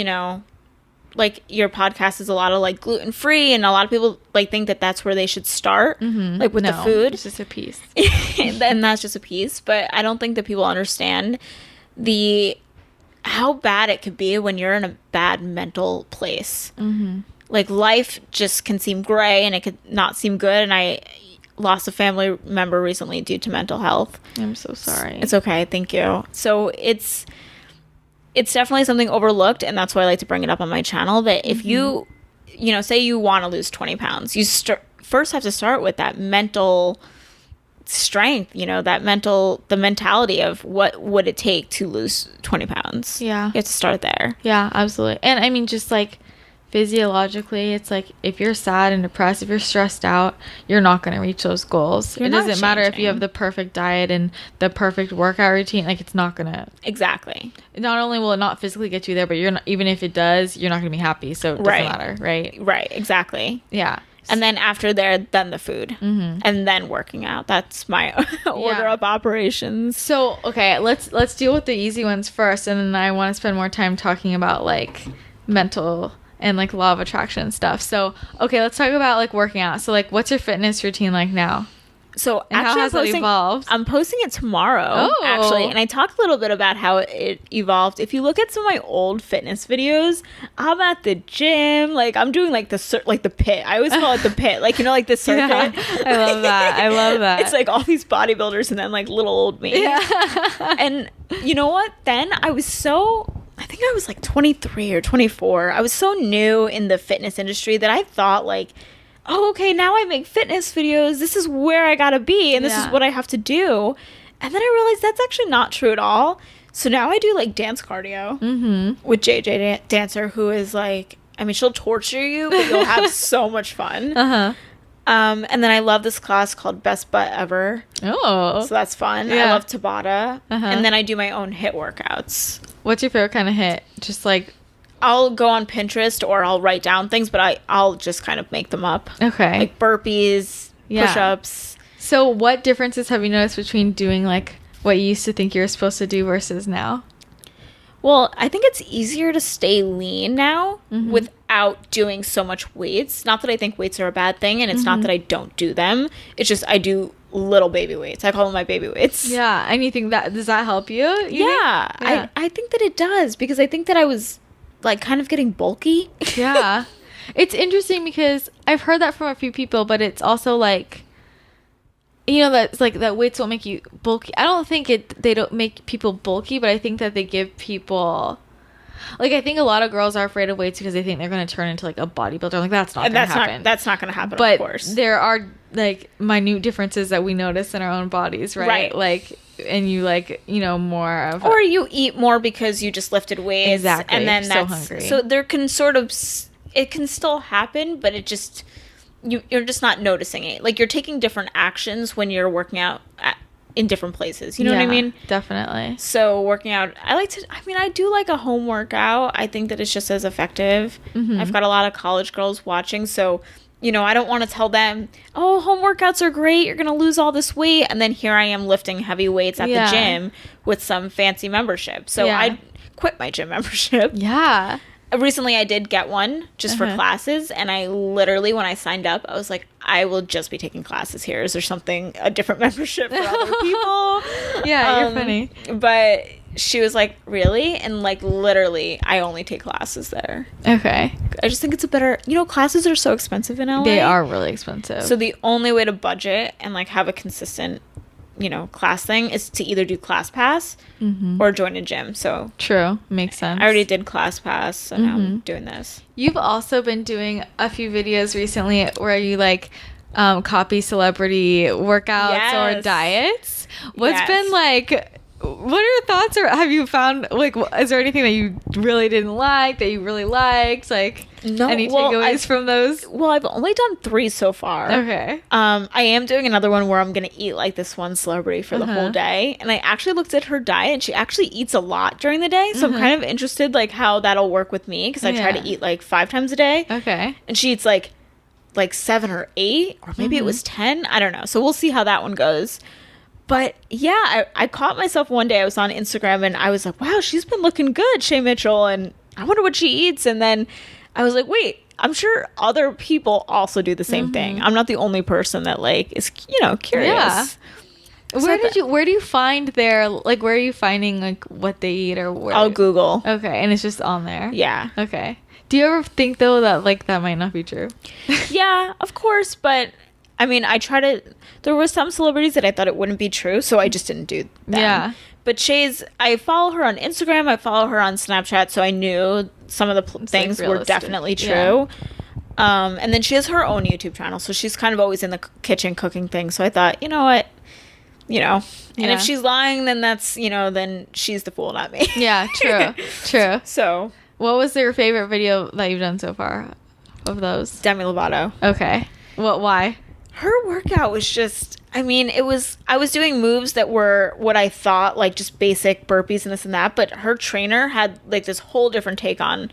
like, your podcast is a lot of like gluten free, and a lot of people like think that that's where they should start, like with the food. It's just a piece. And that's just a piece. But I don't think that people understand how bad it could be when you're in a bad mental place. Like, life just can seem gray, and it could not seem good. And I lost a family member recently due to mental health. I'm so sorry. It's okay. Thank you. So it's definitely something overlooked, and that's why I like to bring it up on my channel, that if you say you want to lose 20 pounds, you first have to start with that mental strength, the mentality of what would it take to lose 20 pounds. Yeah. You have to start there. Yeah, absolutely. And just like physiologically, it's like, if you're sad and depressed, if you're stressed out, you're not going to reach those goals. It doesn't matter if you have the perfect diet and the perfect workout routine. Like, it's not going to. Exactly. Not only will it not physically get you there, but you're not, even if it does, you're not going to be happy. So it doesn't matter, right? Right. Exactly. Yeah. And then after there, then the food, and then working out. That's my order of operations. So, okay, let's deal with the easy ones first, and then I want to spend more time talking about like mental and like law of attraction stuff. So, okay, let's talk about like working out. So, like, what's your fitness routine like now? So And actually, how has it evolved? I'm posting it tomorrow, Oh. actually. And I talked a little bit about how it evolved. If you look at some of my old fitness videos, I'm at the gym. Like, I'm doing like the pit. I always call it the pit. Like, you know, like the circuit. Yeah, I love that. I love that. It's like all these bodybuilders and then like little old me. Yeah. And you know what? Then I think I was like 23 or 24. I was so new in the fitness industry that I thought like, oh, okay, now I make fitness videos. This is where I gotta be, and this is what I have to do. And then I realized that's actually not true at all. So now I do like dance cardio with JJ Dancer, who is like, I mean, she'll torture you, but you'll have so much fun. And then I love this class called Best Butt Ever. Oh. So that's fun. Yeah. I love Tabata. And then I do my own HIIT workouts. What's your favorite kind of HIIT? Just like... I'll go on Pinterest or I'll write down things, but I'll just kind of make them up. Okay. Like burpees, push-ups. So what differences have you noticed between doing like what you used to think you were supposed to do versus now? Well, I think it's easier to stay lean now without doing so much weights. Not that I think weights are a bad thing, and it's not that I don't do them. It's just I do little baby weights. I call them my baby weights. Yeah. And you think does that help you? Yeah. I think that it does, because I think that I was like kind of getting bulky. Yeah. It's interesting because I've heard that from a few people, but it's also like, you know, that's like that weights won't make you bulky. I don't think they don't make people bulky, but I think that they give people, like, I think a lot of girls are afraid of weights because they think they're going to turn into like a bodybuilder. Like, that's not going to happen. That's not going to happen, but of course. There are like minute differences that we notice in our own bodies, right? Like, and you like, you know, more of, or you eat more because you just lifted weights. Exactly. And then so hungry. So there can sort of, it can still happen, but it just, you're just not noticing it. Like, you're taking different actions when you're working out in different places. You know what I mean? Definitely. So working out, I do like a home workout. I think that it's just as effective. I've got a lot of college girls watching, so, you know, I don't want to tell them, oh, home workouts are great, you're going to lose all this weight, and then here I am lifting heavy weights at the gym with some fancy membership. So I quit my gym membership. Yeah. Recently I did get one just for classes, and I literally, when I signed up, I was like, I will just be taking classes here. Is there something, a different membership for other people? Yeah, you're funny. But she was like, really? And like, literally, I only take classes there. Okay. I just think it's a better, you know, classes are so expensive in LA. They are really expensive. So the only way to budget and like have a consistent, you know, class thing is to either do class pass or join a gym. So true. Makes sense. I already did class pass, so now I'm doing this. You've also been doing a few videos recently where you like copy celebrity workouts or diets. What's been like, what are your thoughts, or have you found, like, is there anything that you really didn't like that you really liked? Like, no, any takeaways from those? Well, I've only done 3 so far. Okay. I am doing another one where I'm going to eat like this one celebrity for the whole day. And I actually looked at her diet, and she actually eats a lot during the day. So I'm kind of interested like how that'll work with me, because I try to eat like 5 times a day. Okay. And she eats like 7 or 8, or maybe it was 10. I don't know. So we'll see how that one goes. But yeah, I caught myself one day. I was on Instagram and I was like, wow, she's been looking good, Shay Mitchell, and I wonder what she eats. And then I was like, wait, I'm sure other people also do the same thing. I'm not the only person that like is, you know, curious. Yeah. Where do you find their, like, where are you finding like what they eat, or where? I'll Google. Okay. And it's just on there. Yeah. Okay. Do you ever think though that like that might not be true? Yeah, of course. But I mean, there were some celebrities that I thought it wouldn't be true, so I just didn't do them. Yeah. But I follow her on Instagram, I follow her on Snapchat, so I knew some of the things were definitely true. Yeah. And then she has her own YouTube channel, so she's kind of always in the kitchen cooking things. So I thought, you know what? You know, and if she's lying, then that's, you know, then she's the fool, not me. Yeah, true. So. What was your favorite video that you've done so far of those? Demi Lovato. Okay. Why? Her workout was just, I mean, I was doing moves that were what I thought, like just basic burpees and this and that, but her trainer had like this whole different take on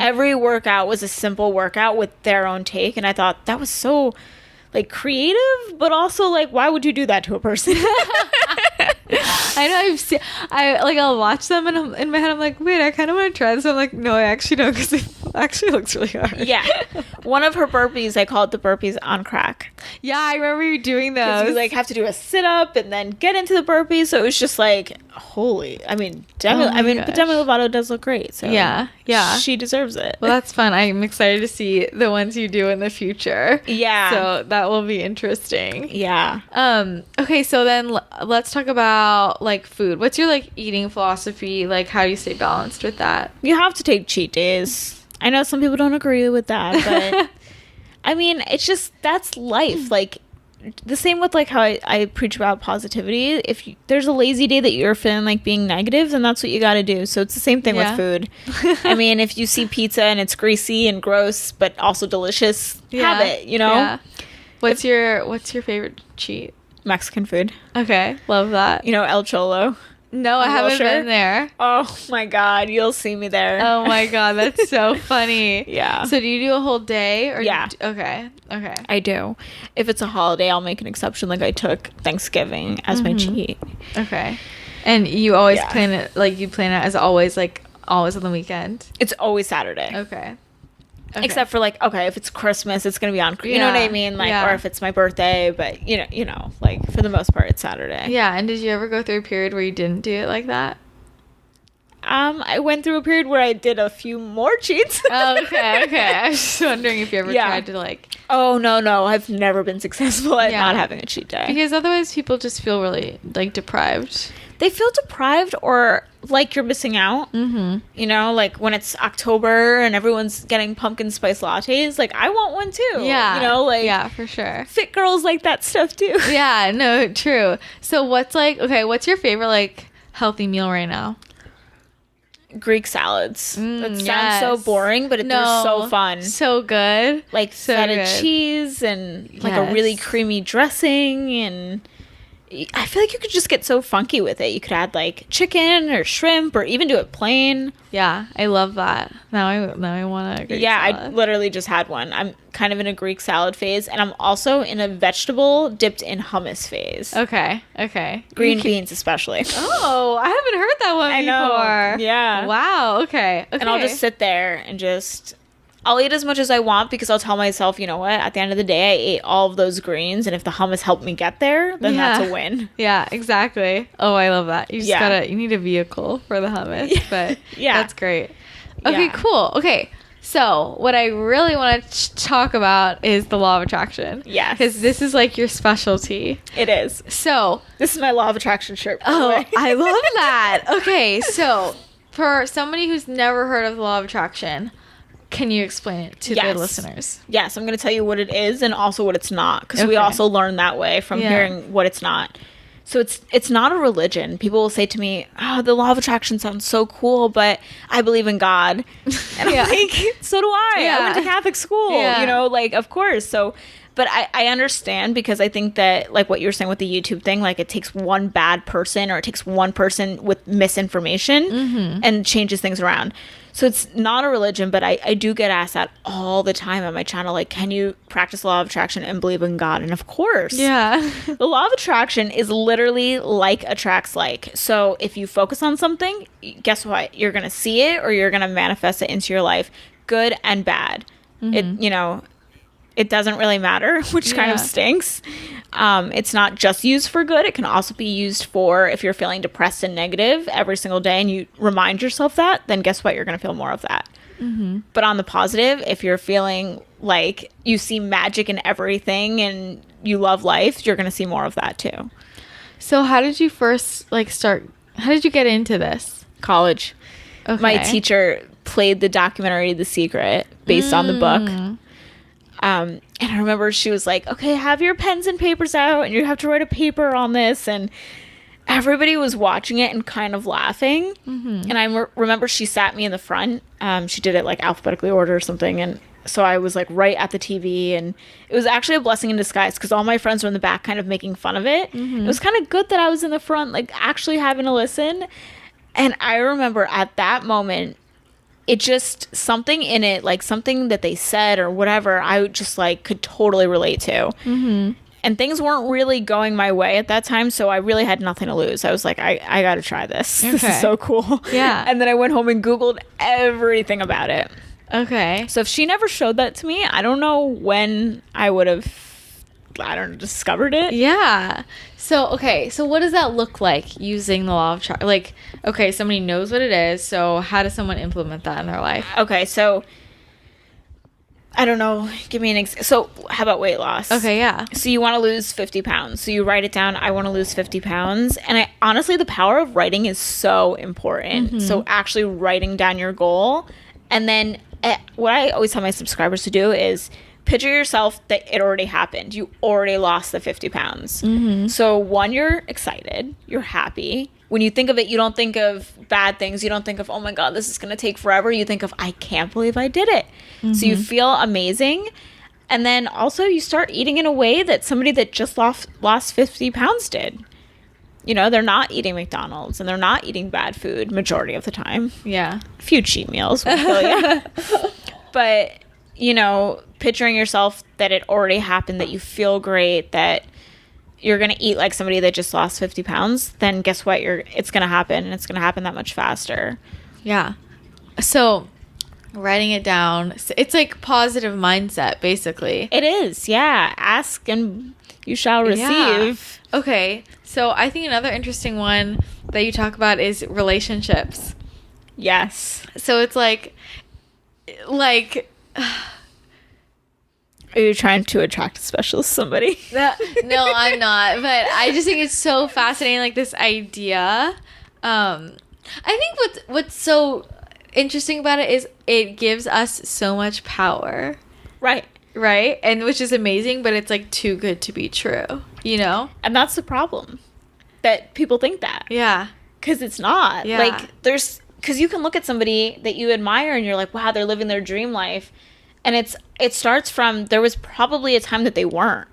every workout was a simple workout with their own take. And I thought that was so like creative, but also like, why would you do that to a person? I know I'll watch them and in my head I'm like, wait, I kind of want to try this. I'm like, no, I actually don't, because actually looks really hard. Yeah. One of her burpees, I call it the burpees on crack. Yeah, I remember you doing those. You like have to do a sit up and then get into the burpees. So it was just like, holy. I mean, but Demi Lovato does look great. So yeah. she deserves it. Well, that's fun. I'm excited to see the ones you do in the future. Yeah. So that will be interesting. Yeah. Okay, so then let's talk about like food. What's your like eating philosophy? Like, how do you stay balanced with that? You have to take cheat days. I know some people don't agree with that, but I mean, it's just, that's life. Like, the same with like how I preach about positivity. If there's a lazy day that you're feeling like being negative, then that's what you got to do. So it's the same thing with food. I mean, if you see pizza and it's greasy and gross but also delicious, have it, you know? Yeah. What's your favorite cheat? Mexican food. Okay, love that. You know, El Cholo. No, I haven't been there. Oh my God, you'll see me there. Oh my God, that's so funny. Yeah. So do you do a whole day? Or Yeah. Okay. I do. If it's a holiday, I'll make an exception. Like I took Thanksgiving as my cheat. Okay. And you always plan it, like you plan it as always, like always on the weekend? It's always Saturday. Okay. Except for like, okay, if it's Christmas, it's gonna be on. You know what I mean? Like, or if it's my birthday, but you know, like for the most part, it's Saturday. Yeah. And did you ever go through a period where you didn't do it like that? I went through a period where I did a few more cheats. Oh, okay. I was just wondering if you ever tried to like. Oh no, I've never been successful at not having a cheat day. Because otherwise, people just feel really like deprived. They feel deprived or like you're missing out. Mm-hmm. You know, like when it's October and everyone's getting pumpkin spice lattes, like I want one too. Yeah. You know, like yeah, for sure. Fit girls like that stuff too. Yeah, no, true. So what's your favorite like healthy meal right now? Greek salads. That sounds so boring, but they're so fun. So good. Like so feta good. cheese and like a really creamy dressing, and I feel like you could just get so funky with it. You could add like chicken or shrimp or even do it plain. Yeah, I love that. Now I want a Greek salad. I literally just had one. I'm kind of in a Greek salad phase, and I'm also in a vegetable dipped in hummus phase. Okay. Green beans especially. Oh, I haven't heard that one before. Yeah. Wow. Okay. And I'll just sit there and I'll eat as much as I want because I'll tell myself, you know what, at the end of the day, I ate all of those greens, and if the hummus helped me get there, then that's a win. Yeah, exactly. Oh, I love that. You just you need a vehicle for the hummus, but that's great. Okay, cool. Okay, so what I really want to talk about is the law of attraction. Yes. Because this is like your specialty. It is. So. This is my law of attraction shirt, by the Oh, way. I love that. Okay, so for somebody who's never heard of the law of attraction, can you explain it to the listeners? Yes, I'm going to tell you what it is and also what it's not, because we also learn that way from hearing what it's not. So it's not a religion. People will say to me, "Oh, the law of attraction sounds so cool, but I believe in God." And I'm like, "So do I. I went to Catholic school, you know, like of course." So but I understand, because I think that, like what you were saying with the YouTube thing, like it takes one bad person or it takes one person with misinformation and changes things around. So it's not a religion, but I do get asked that all the time on my channel. Like, can you practice the law of attraction and believe in God? And of course. Yeah. The law of attraction is literally like attracts like. So if you focus on something, guess what? You're going to see it or you're going to manifest it into your life, good and bad. It doesn't really matter, which kind of stinks. It's not just used for good. It can also be used for if you're feeling depressed and negative every single day and you remind yourself that, then guess what? You're going to feel more of that. But on the positive, if you're feeling like you see magic in everything and you love life, you're going to see more of that too. So how did you first how did you get into this? College. Okay. My teacher played the documentary The Secret based on the book. And I remember she was like, okay, have your pens and papers out and you have to write a paper on this. And everybody was watching it and kind of laughing. And I remember she sat me in the front. She did it like alphabetically order or something. And so I was like right at the TV, and it was actually a blessing in disguise because all my friends were in the back kind of making fun of it. It was kind of good that I was in the front, like actually having to listen. And I remember at that moment, it just, something in it, like something that they said or whatever, I just like could totally relate to. And things weren't really going my way at that time, so I really had nothing to lose. I was like, I gotta try this. This is so cool. Yeah. And then I went home and Googled everything about it. Okay. So if she never showed that to me, I don't know when I would have, I don't know, discovered it. Yeah. So, okay. So what does that look like using the law of attraction? Like, okay, somebody knows what it is. So how does someone implement that in their life? Okay, so I don't know. Give me an example. So how about weight loss? Okay, yeah. So you want to lose 50 pounds. So you write it down. I want to lose 50 pounds. And I honestly, the power of writing is so important. So actually writing down your goal. And then what I always tell my subscribers to do is picture yourself that it already happened. You already lost the 50 pounds. So one, you're excited. You're happy. When you think of it, you don't think of bad things. You don't think of, oh my God, this is going to take forever. You think of, I can't believe I did it. So you feel amazing. And then also you start eating in a way that somebody that just lost 50 pounds did. You know, they're not eating McDonald's and they're not eating bad food majority of the time. Yeah. A few cheat meals will kill you. But, you know, picturing yourself that it already happened, that you feel great, that you're going to eat like somebody that just lost 50 pounds, then guess what? It's going to happen, and it's going to happen that much faster. Yeah. So writing it down, it's like positive mindset, basically. It is, yeah. Ask and you shall receive. Yeah. Okay. So I think another interesting one that you talk about is relationships. Yes. So it's like Are you trying to attract a specialist somebody? no, I'm not. But I just think it's so fascinating, like this idea. I think what's so interesting about it is it gives us so much power. Right. Right? And which is amazing, but it's like too good to be true, you know? And that's the problem. That people think that. Yeah. Because it's not. Yeah. Like, because you can look at somebody that you admire and you're like, wow, they're living their dream life. And it starts from, there was probably a time that they weren't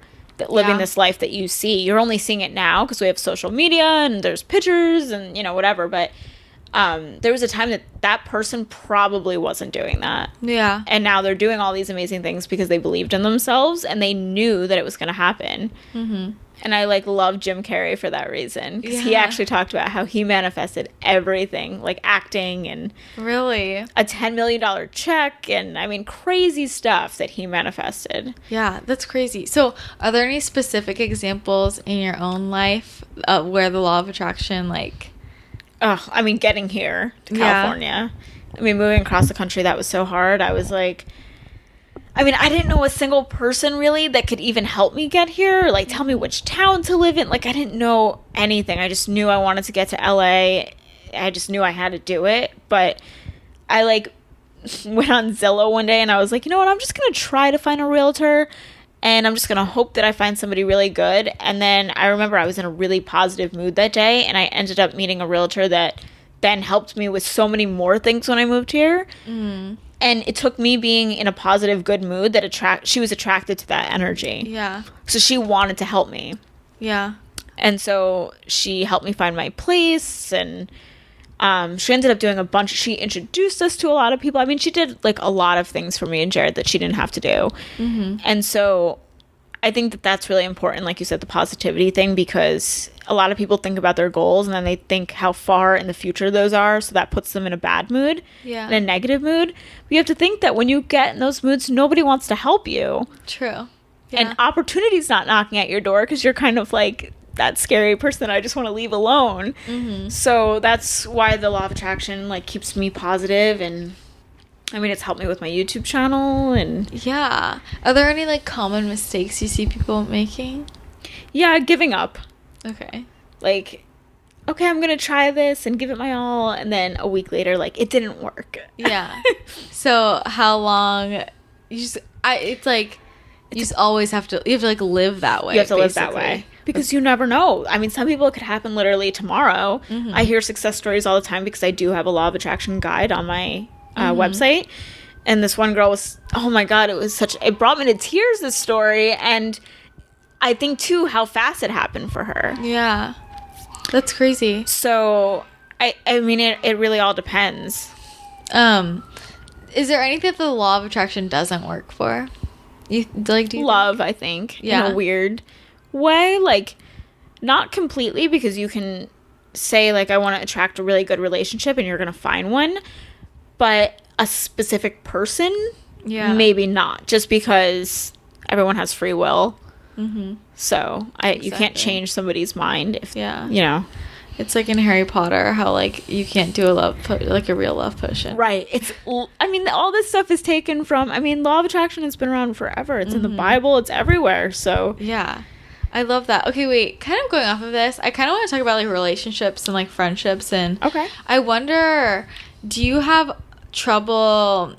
living this life that you see. You're only seeing it now because we have social media and there's pictures and, you know, whatever. But there was a time that person probably wasn't doing that. Yeah. And now they're doing all these amazing things because they believed in themselves and they knew that it was going to happen. Mm-hmm. And I love Jim Carrey for that reason, because he actually talked about how he manifested everything, like acting and really a $10 million check and I mean crazy stuff that he manifested. Yeah, that's crazy. So are there any specific examples in your own life where the law of attraction I mean, getting here to California. I mean, moving across the country, that was so hard. I was like, I mean, I didn't know a single person really that could even help me get here, or, like, tell me which town to live in. Like, I didn't know anything. I just knew I wanted to get to LA. I just knew I had to do it. But I, went on Zillow one day and I was like, you know what? I'm just going to try to find a realtor. And I'm just going to hope that I find somebody really good. And then I remember I was in a really positive mood that day. And I ended up meeting a realtor that then helped me with so many more things when I moved here. Mm. And it took me being in a positive, good mood that she was attracted to that energy. Yeah. So she wanted to help me. Yeah. And so she helped me find my place. And she ended up doing she introduced us to a lot of people. I mean, she did a lot of things for me and Jared that she didn't have to do. Mm-hmm. And so I think that that's really important, like you said, the positivity thing, because a lot of people think about their goals and then they think how far in the future those are. So that puts them in a bad mood, in a negative mood. But you have to think that when you get in those moods, nobody wants to help you. True. Yeah. And opportunity's not knocking at your door because you're kind of like that scary person that I just want to leave alone. Mm-hmm. So that's why the law of attraction keeps me positive. And I mean, it's helped me with my YouTube channel. And yeah, are there any common mistakes you see people making? Yeah, giving up. Okay. Okay, I'm gonna try this and give it my all, and then a week later, it didn't work. Yeah. So how long? You just always have to. You have to live that way. You have to live that way. Because you never know. I mean, some people, it could happen literally tomorrow. Mm-hmm. I hear success stories all the time because I do have a law of attraction guide on my website. And this one girl was, oh my God, it brought me to tears, this story. And I think too, how fast it happened for her. Yeah. That's crazy. So, I mean, it really all depends. Is there anything that the law of attraction doesn't work for? Do you love, I think, in a weird way. Not completely, because you can say, I want to attract a really good relationship and you're going to find one. But a specific person, Yeah. maybe not, just because everyone has free will. Mm-hmm. So you can't change somebody's mind if It's like in Harry Potter, how like you can't do like a real love potion. Right. All this stuff is taken from, law of attraction has been around forever. It's in the Bible. It's everywhere. So yeah, I love that. Okay, wait, kind of going off of this, I kind of want to talk about like relationships and like friendships. And okay. I wonder, do you have trouble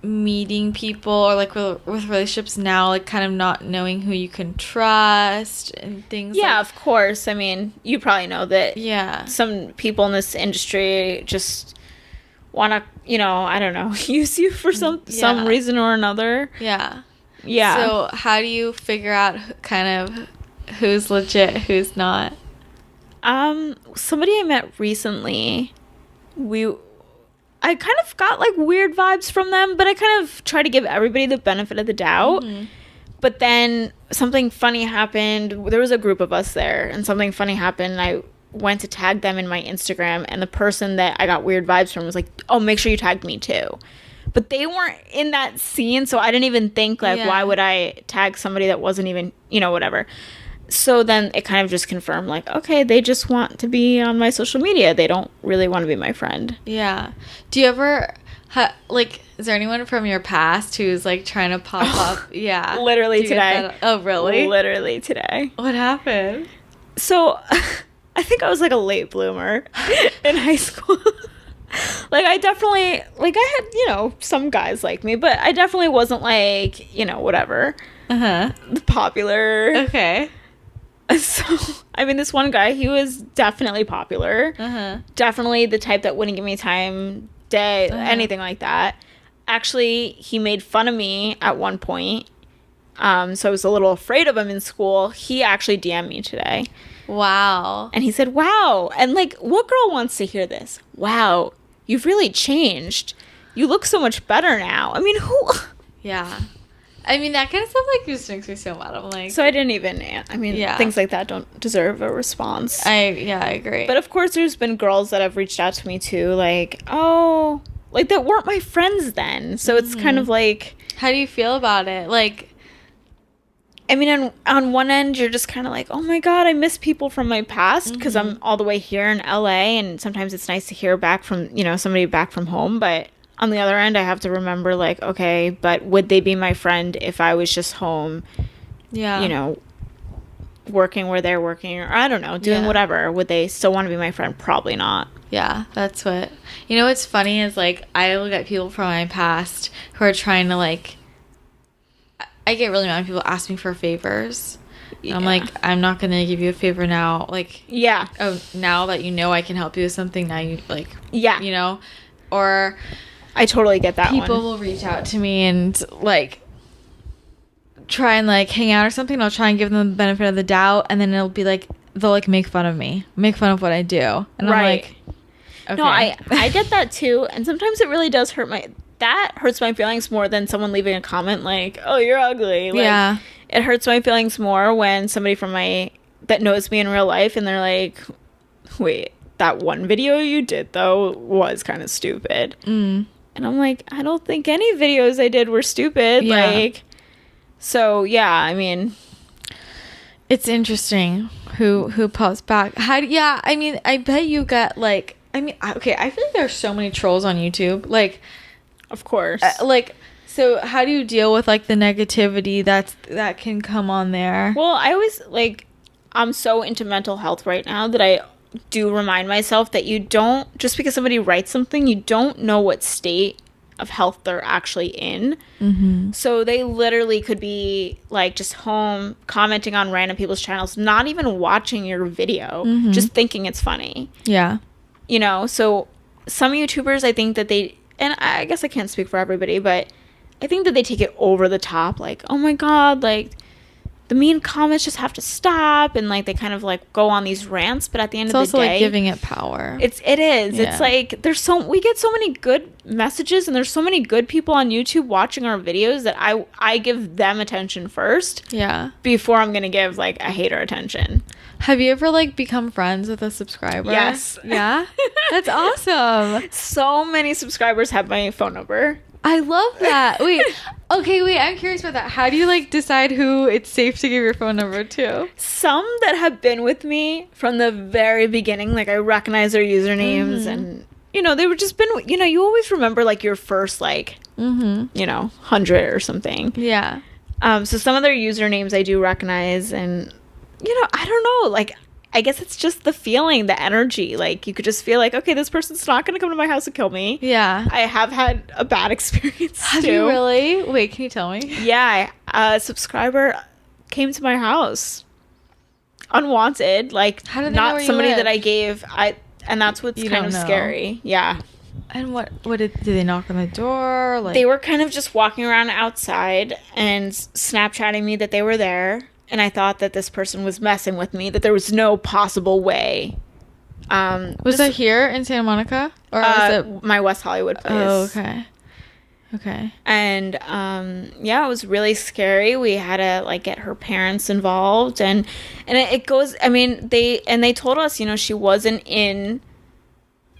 meeting people or like with relationships now, like kind of not knowing who you can trust and things? Yeah, of course. You probably know that. Yeah, some people in this industry just want to, I don't know, use you for some reason or another. Yeah. So how do you figure out kind of who's legit, who's not? Somebody I met recently, I kind of got like weird vibes from them, but I kind of try to give everybody the benefit of the doubt. Mm-hmm. But then something funny happened. There was a group of us there, and something funny happened. And I went to tag them in my Instagram, and the person that I got weird vibes from was like, "Oh, make sure you tagged me too." But they weren't in that scene, so I didn't even think like, why would I tag somebody that wasn't even, whatever. So then it kind of just confirmed, like, okay, they just want to be on my social media. They don't really want to be my friend. Yeah. Do you ever, is there anyone from your past who's, like, trying to pop up? Yeah. Literally today. Oh, really? Literally today. What happened? So, I think I was, like, a late bloomer in high school. Like, I definitely, like, I had, some guys like me, but I definitely wasn't, like, whatever. Uh-huh. Popular. Okay. So, this one guy, he was definitely popular. Uh-huh. Definitely the type that wouldn't give me time, day, anything like that. Actually, he made fun of me at one point. So I was a little afraid of him in school. He actually DM'd me today. Wow. And he said, wow. And, like, what girl wants to hear this? Wow, you've really changed. You look so much better now. Who? Yeah. That kind of stuff, like, just makes me so mad. I'm like... So I didn't even... things like that don't deserve a response. I agree. But, of course, there's been girls that have reached out to me, too. Like, oh... Like, that weren't my friends then. So it's kind of like... How do you feel about it? Like... on one end, you're just kind of like, oh, my God, I miss people from my past because I'm all the way here in LA. And sometimes it's nice to hear back from, somebody back from home. But... On the other end, I have to remember, like, okay, but would they be my friend if I was just home, working where they're working, or I don't know, doing whatever? Would they still want to be my friend? Probably not. Yeah, that's what... what's funny is, like, I look at people from my past who are trying to, like... I get really mad when people ask me for favors. Yeah. I'm like, I'm not going to give you a favor now. Like, yeah. Oh, now that I can help you with something, now you, like... Yeah. Or... I totally get that People will reach out to me and, like, try and, like, hang out or something. I'll try and give them the benefit of the doubt. And then it'll be, like, they'll, like, make fun of me. Make fun of what I do. And right. I'm like, okay. No, I get that, too. And sometimes it really does hurt that hurts my feelings more than someone leaving a comment like, oh, you're ugly. Like, yeah. It hurts my feelings more when somebody that knows me in real life and they're like, wait, that one video you did, though, was kind of stupid. Mm. And I'm like, I don't think any videos I did were stupid. Yeah. Like, so yeah, it's interesting who posts back. I bet you get like, okay, I feel like there are so many trolls on YouTube. Like, of course. So how do you deal with like the negativity that can come on there? Well, I always I'm so into mental health right now that I do remind myself that you don't, just because somebody writes something, you don't know what state of health they're actually in. Mm-hmm. So they literally could be like just home commenting on random people's channels, not even watching your video, just thinking it's funny. Yeah. So some YouTubers, I think that and I guess I can't speak for everybody, but I think that they take it over the top. Like, oh my God, like, the mean comments just have to stop, and like they kind of like go on these rants, but at the end It's of the also day, like giving it power. it is. Yeah. It's like we get so many good messages, and there's so many good people on YouTube watching our videos that I give them attention first. Yeah. Before I'm gonna give like a hater attention. Have you ever like become friends with a subscriber? Yes. Yeah? That's awesome. So many subscribers have my phone number. I love that. Wait, I'm curious about that. How do you like decide who it's safe to give your phone number to? Some that have been with me from the very beginning, like I recognize their usernames, and you know, they were just been, you know, you always remember like your first like, you know, 100 or something. Yeah. So some of their usernames I do recognize, and you know, I don't know, like I guess it's just the feeling, the energy. Like you could just feel like, okay, this person's not going to come to my house and kill me. Yeah. I have had a bad experience Have too. you really? Wait, can you tell me? Yeah, a subscriber came to my house unwanted, like How did they know not where you somebody that lived? I gave. And that's what's You kind of don't know. scary. Yeah. And what did they knock on the door? Like They were kind of just walking around outside and Snapchatting me that they were there. And I thought that this person was messing with me, that there was no possible way. Was that here in Santa Monica? Or was it my West Hollywood place? Oh, okay. Okay. And yeah, it was really scary. We had to like get her parents involved, and it goes, I mean, they told us, you know, she wasn't in,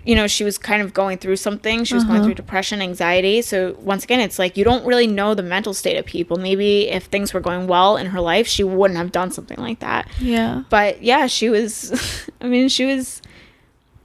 you know, she was kind of going through something. She was going through depression, anxiety. So once again, it's like you don't really know the mental state of people. Maybe if things were going well in her life, she wouldn't have done something like that. Yeah. But yeah, she was I mean, she was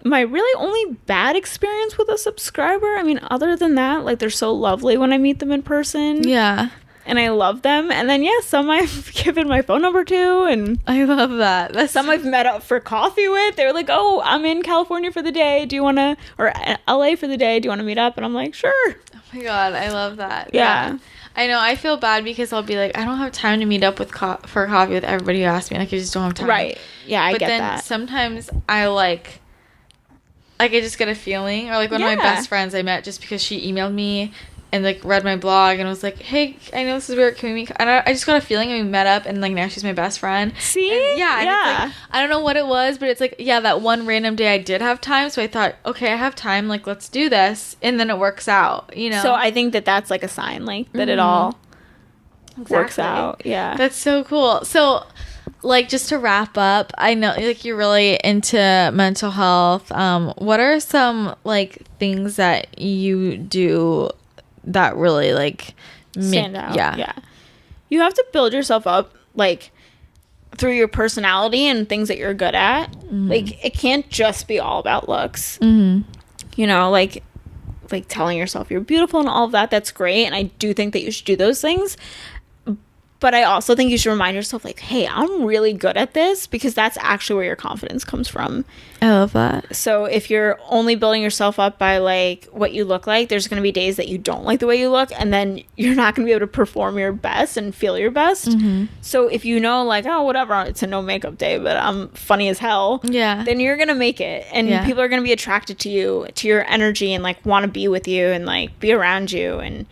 my really only bad experience with a subscriber. I mean, other than that, like they're so lovely when I meet them in person. Yeah. And I love them. And then, yeah, some I've given my phone number to, and I love that. That's some I've met up for coffee with. They were like, oh, I'm in California for the day. Do you want to, or LA for the day. Do you want to meet up? And I'm like, sure. Oh my God, I love that. Yeah. I know. I feel bad because I'll be like, I don't have time to meet up with for coffee with everybody who asks me. Like, I just don't have time. Right. Yeah, I but get then that. sometimes I like I just get a feeling, or like one of my Yeah. best friends I met just because she emailed me and like read my blog and was like, hey, I know this is weird, can we meet? And I just got a feeling, and we met up, and like now she's my best friend. See? And yeah. And Yeah. it's like, I don't know what it was, but it's like, yeah, that one random day I did have time, so I thought, okay, I have time, like let's do this, and then it works out, you know. So I think that that's like a sign, like that it all works Exactly. out. Yeah. That's so cool. So, like, just to wrap up, I know like you're really into mental health. What are some like things that you do that really like Stand out. Yeah. Yeah. You have to build yourself up like through your personality and things that you're good at. Like it can't just be all about looks. You know, like telling yourself you're beautiful and all of that, that's great, and I do think that you should do those things. But I also think you should remind yourself, like, hey, I'm really good at this, because that's actually where your confidence comes from. I love that. So if you're only building yourself up by, like, what you look like, there's going to be days that you don't like the way you look, and then you're not going to be able to perform your best and feel your best. So if you know, like, oh, whatever, it's a no makeup day, but I'm funny as hell, Yeah. then you're going to make it. And Yeah. people are going to be attracted to you, to your energy, and, like, want to be with you and, like, be around you. And,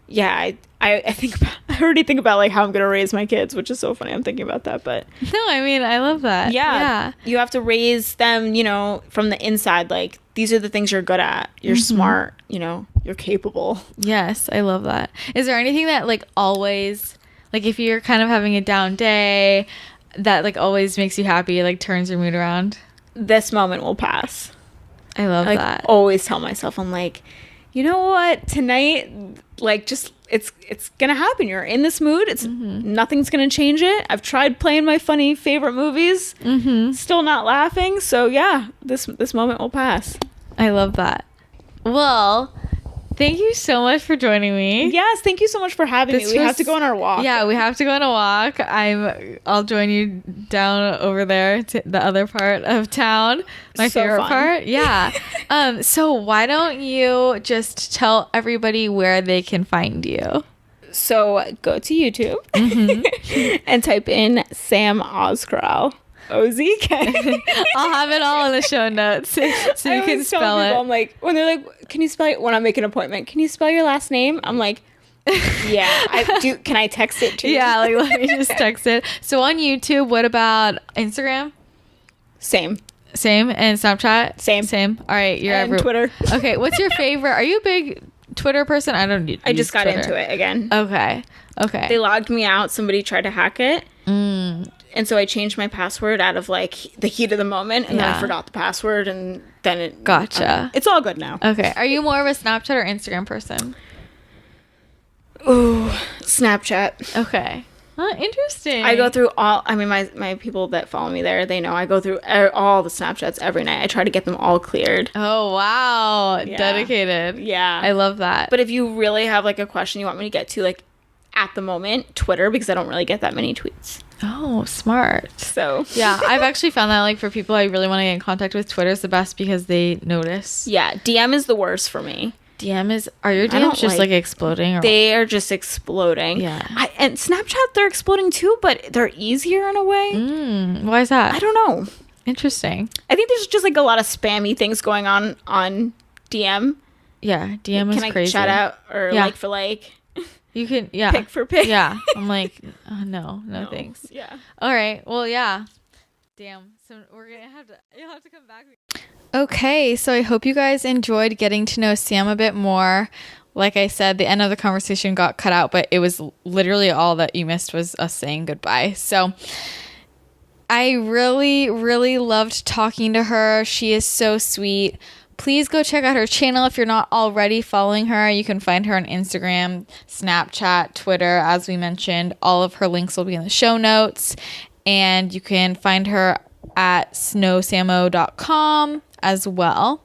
yeah, I think I already think about like how I'm gonna raise my kids, which is so funny. I'm thinking about that, but No, I mean, I love that. yeah, you have to raise them, you know, from the inside. Like, these are the things you're good at. You're smart. You know, you're capable. Yes, I love that. Is there anything that like always, like if you're kind of having a down day, that like always makes you happy, like turns your mood around? This moment will pass. I love I that. always tell myself, I'm like, you know what, tonight, like, just it's gonna happen. You're in this mood. It's nothing's gonna change it. I've tried playing my funny favorite movies, still not laughing. So yeah, this moment will pass. I love that. Well, thank you so much for joining me. Yes, thank you so much for having me. We have to go on our walk. Yeah, we have to go on a walk. I'll join you down over there to the other part of town. My So favorite fun. part. Yeah. So why don't you just tell everybody where they can find you? So go to YouTube and type in Sam Ozkural. O-Z-K. I'll have it all in the show notes so you I can always tell spell people, it. I'm like, when they're like, can you spell it? When I make an appointment, can you spell your last name? I'm like, Yeah, I do. Can I text it to you? Yeah, like let me just text it. So on YouTube, what about Instagram? Same. Same. And Snapchat? Same. All right, you're And Twitter. Okay, what's your favorite? Are you a big Twitter person? I don't use I just got Twitter. into it again. Okay. They logged me out. Somebody tried to hack it. And so I changed my password out of like the heat of the moment, and then I forgot the password, and then it. Gotcha. It's all good now. Okay. Are you more of a Snapchat or Instagram person? Ooh, Snapchat. Okay. Interesting. I go through all. I mean, my people that follow me there, they know I go through all the Snapchats every night. I try to get them all cleared. Oh wow, Yeah. dedicated. Yeah, I love that. But if you really have like a question you want me to get to, like at the moment, Twitter, because I don't really get that many tweets. Oh, smart. So yeah, I've actually found that like for people I really want to get in contact with, Twitter is the best because they notice. Yeah, DM is the worst for me. Are your DMs just like exploding? Or they are just exploding. Yeah. And Snapchat, they're exploding too, but they're easier in a way. Why is that? I don't know. Interesting. I think there's just like a lot of spammy things going on DM. Yeah, DM is Can crazy. Can I shout out or like for like? You can, yeah. Pick for pick. Yeah. I'm like, no, thanks. Yeah. All right. Well, yeah. Damn. So you'll have to come back. Okay. So I hope you guys enjoyed getting to know Sam a bit more. Like I said, the end of the conversation got cut out, but it was literally all that you missed was us saying goodbye. So I really, really loved talking to her. She is so sweet. Please go check out her channel if you're not already following her. You can find her on Instagram, Snapchat, Twitter, as we mentioned. All of her links will be in the show notes. And you can find her at snowsamo.com as well.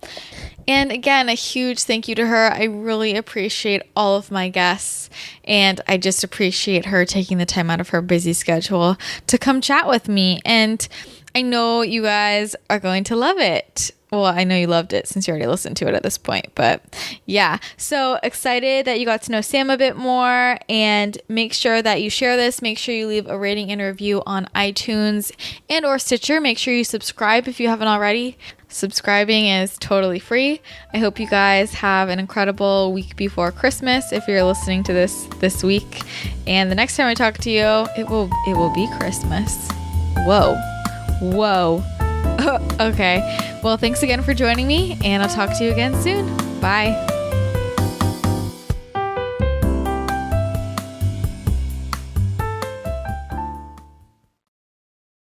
And again, a huge thank you to her. I really appreciate all of my guests. And I just appreciate her taking the time out of her busy schedule to come chat with me. And I know you guys are going to love it. Well, I know you loved it since you already listened to it at this point, but yeah. So excited that you got to know Sam a bit more, and make sure that you share this. Make sure you leave a rating and review on iTunes and or Stitcher. Make sure you subscribe if you haven't already. Subscribing is totally free. I hope you guys have an incredible week before Christmas if you're listening to this week. And the next time I talk to you, it will be Christmas. Whoa. Okay. Well, thanks again for joining me, and I'll talk to you again soon. Bye.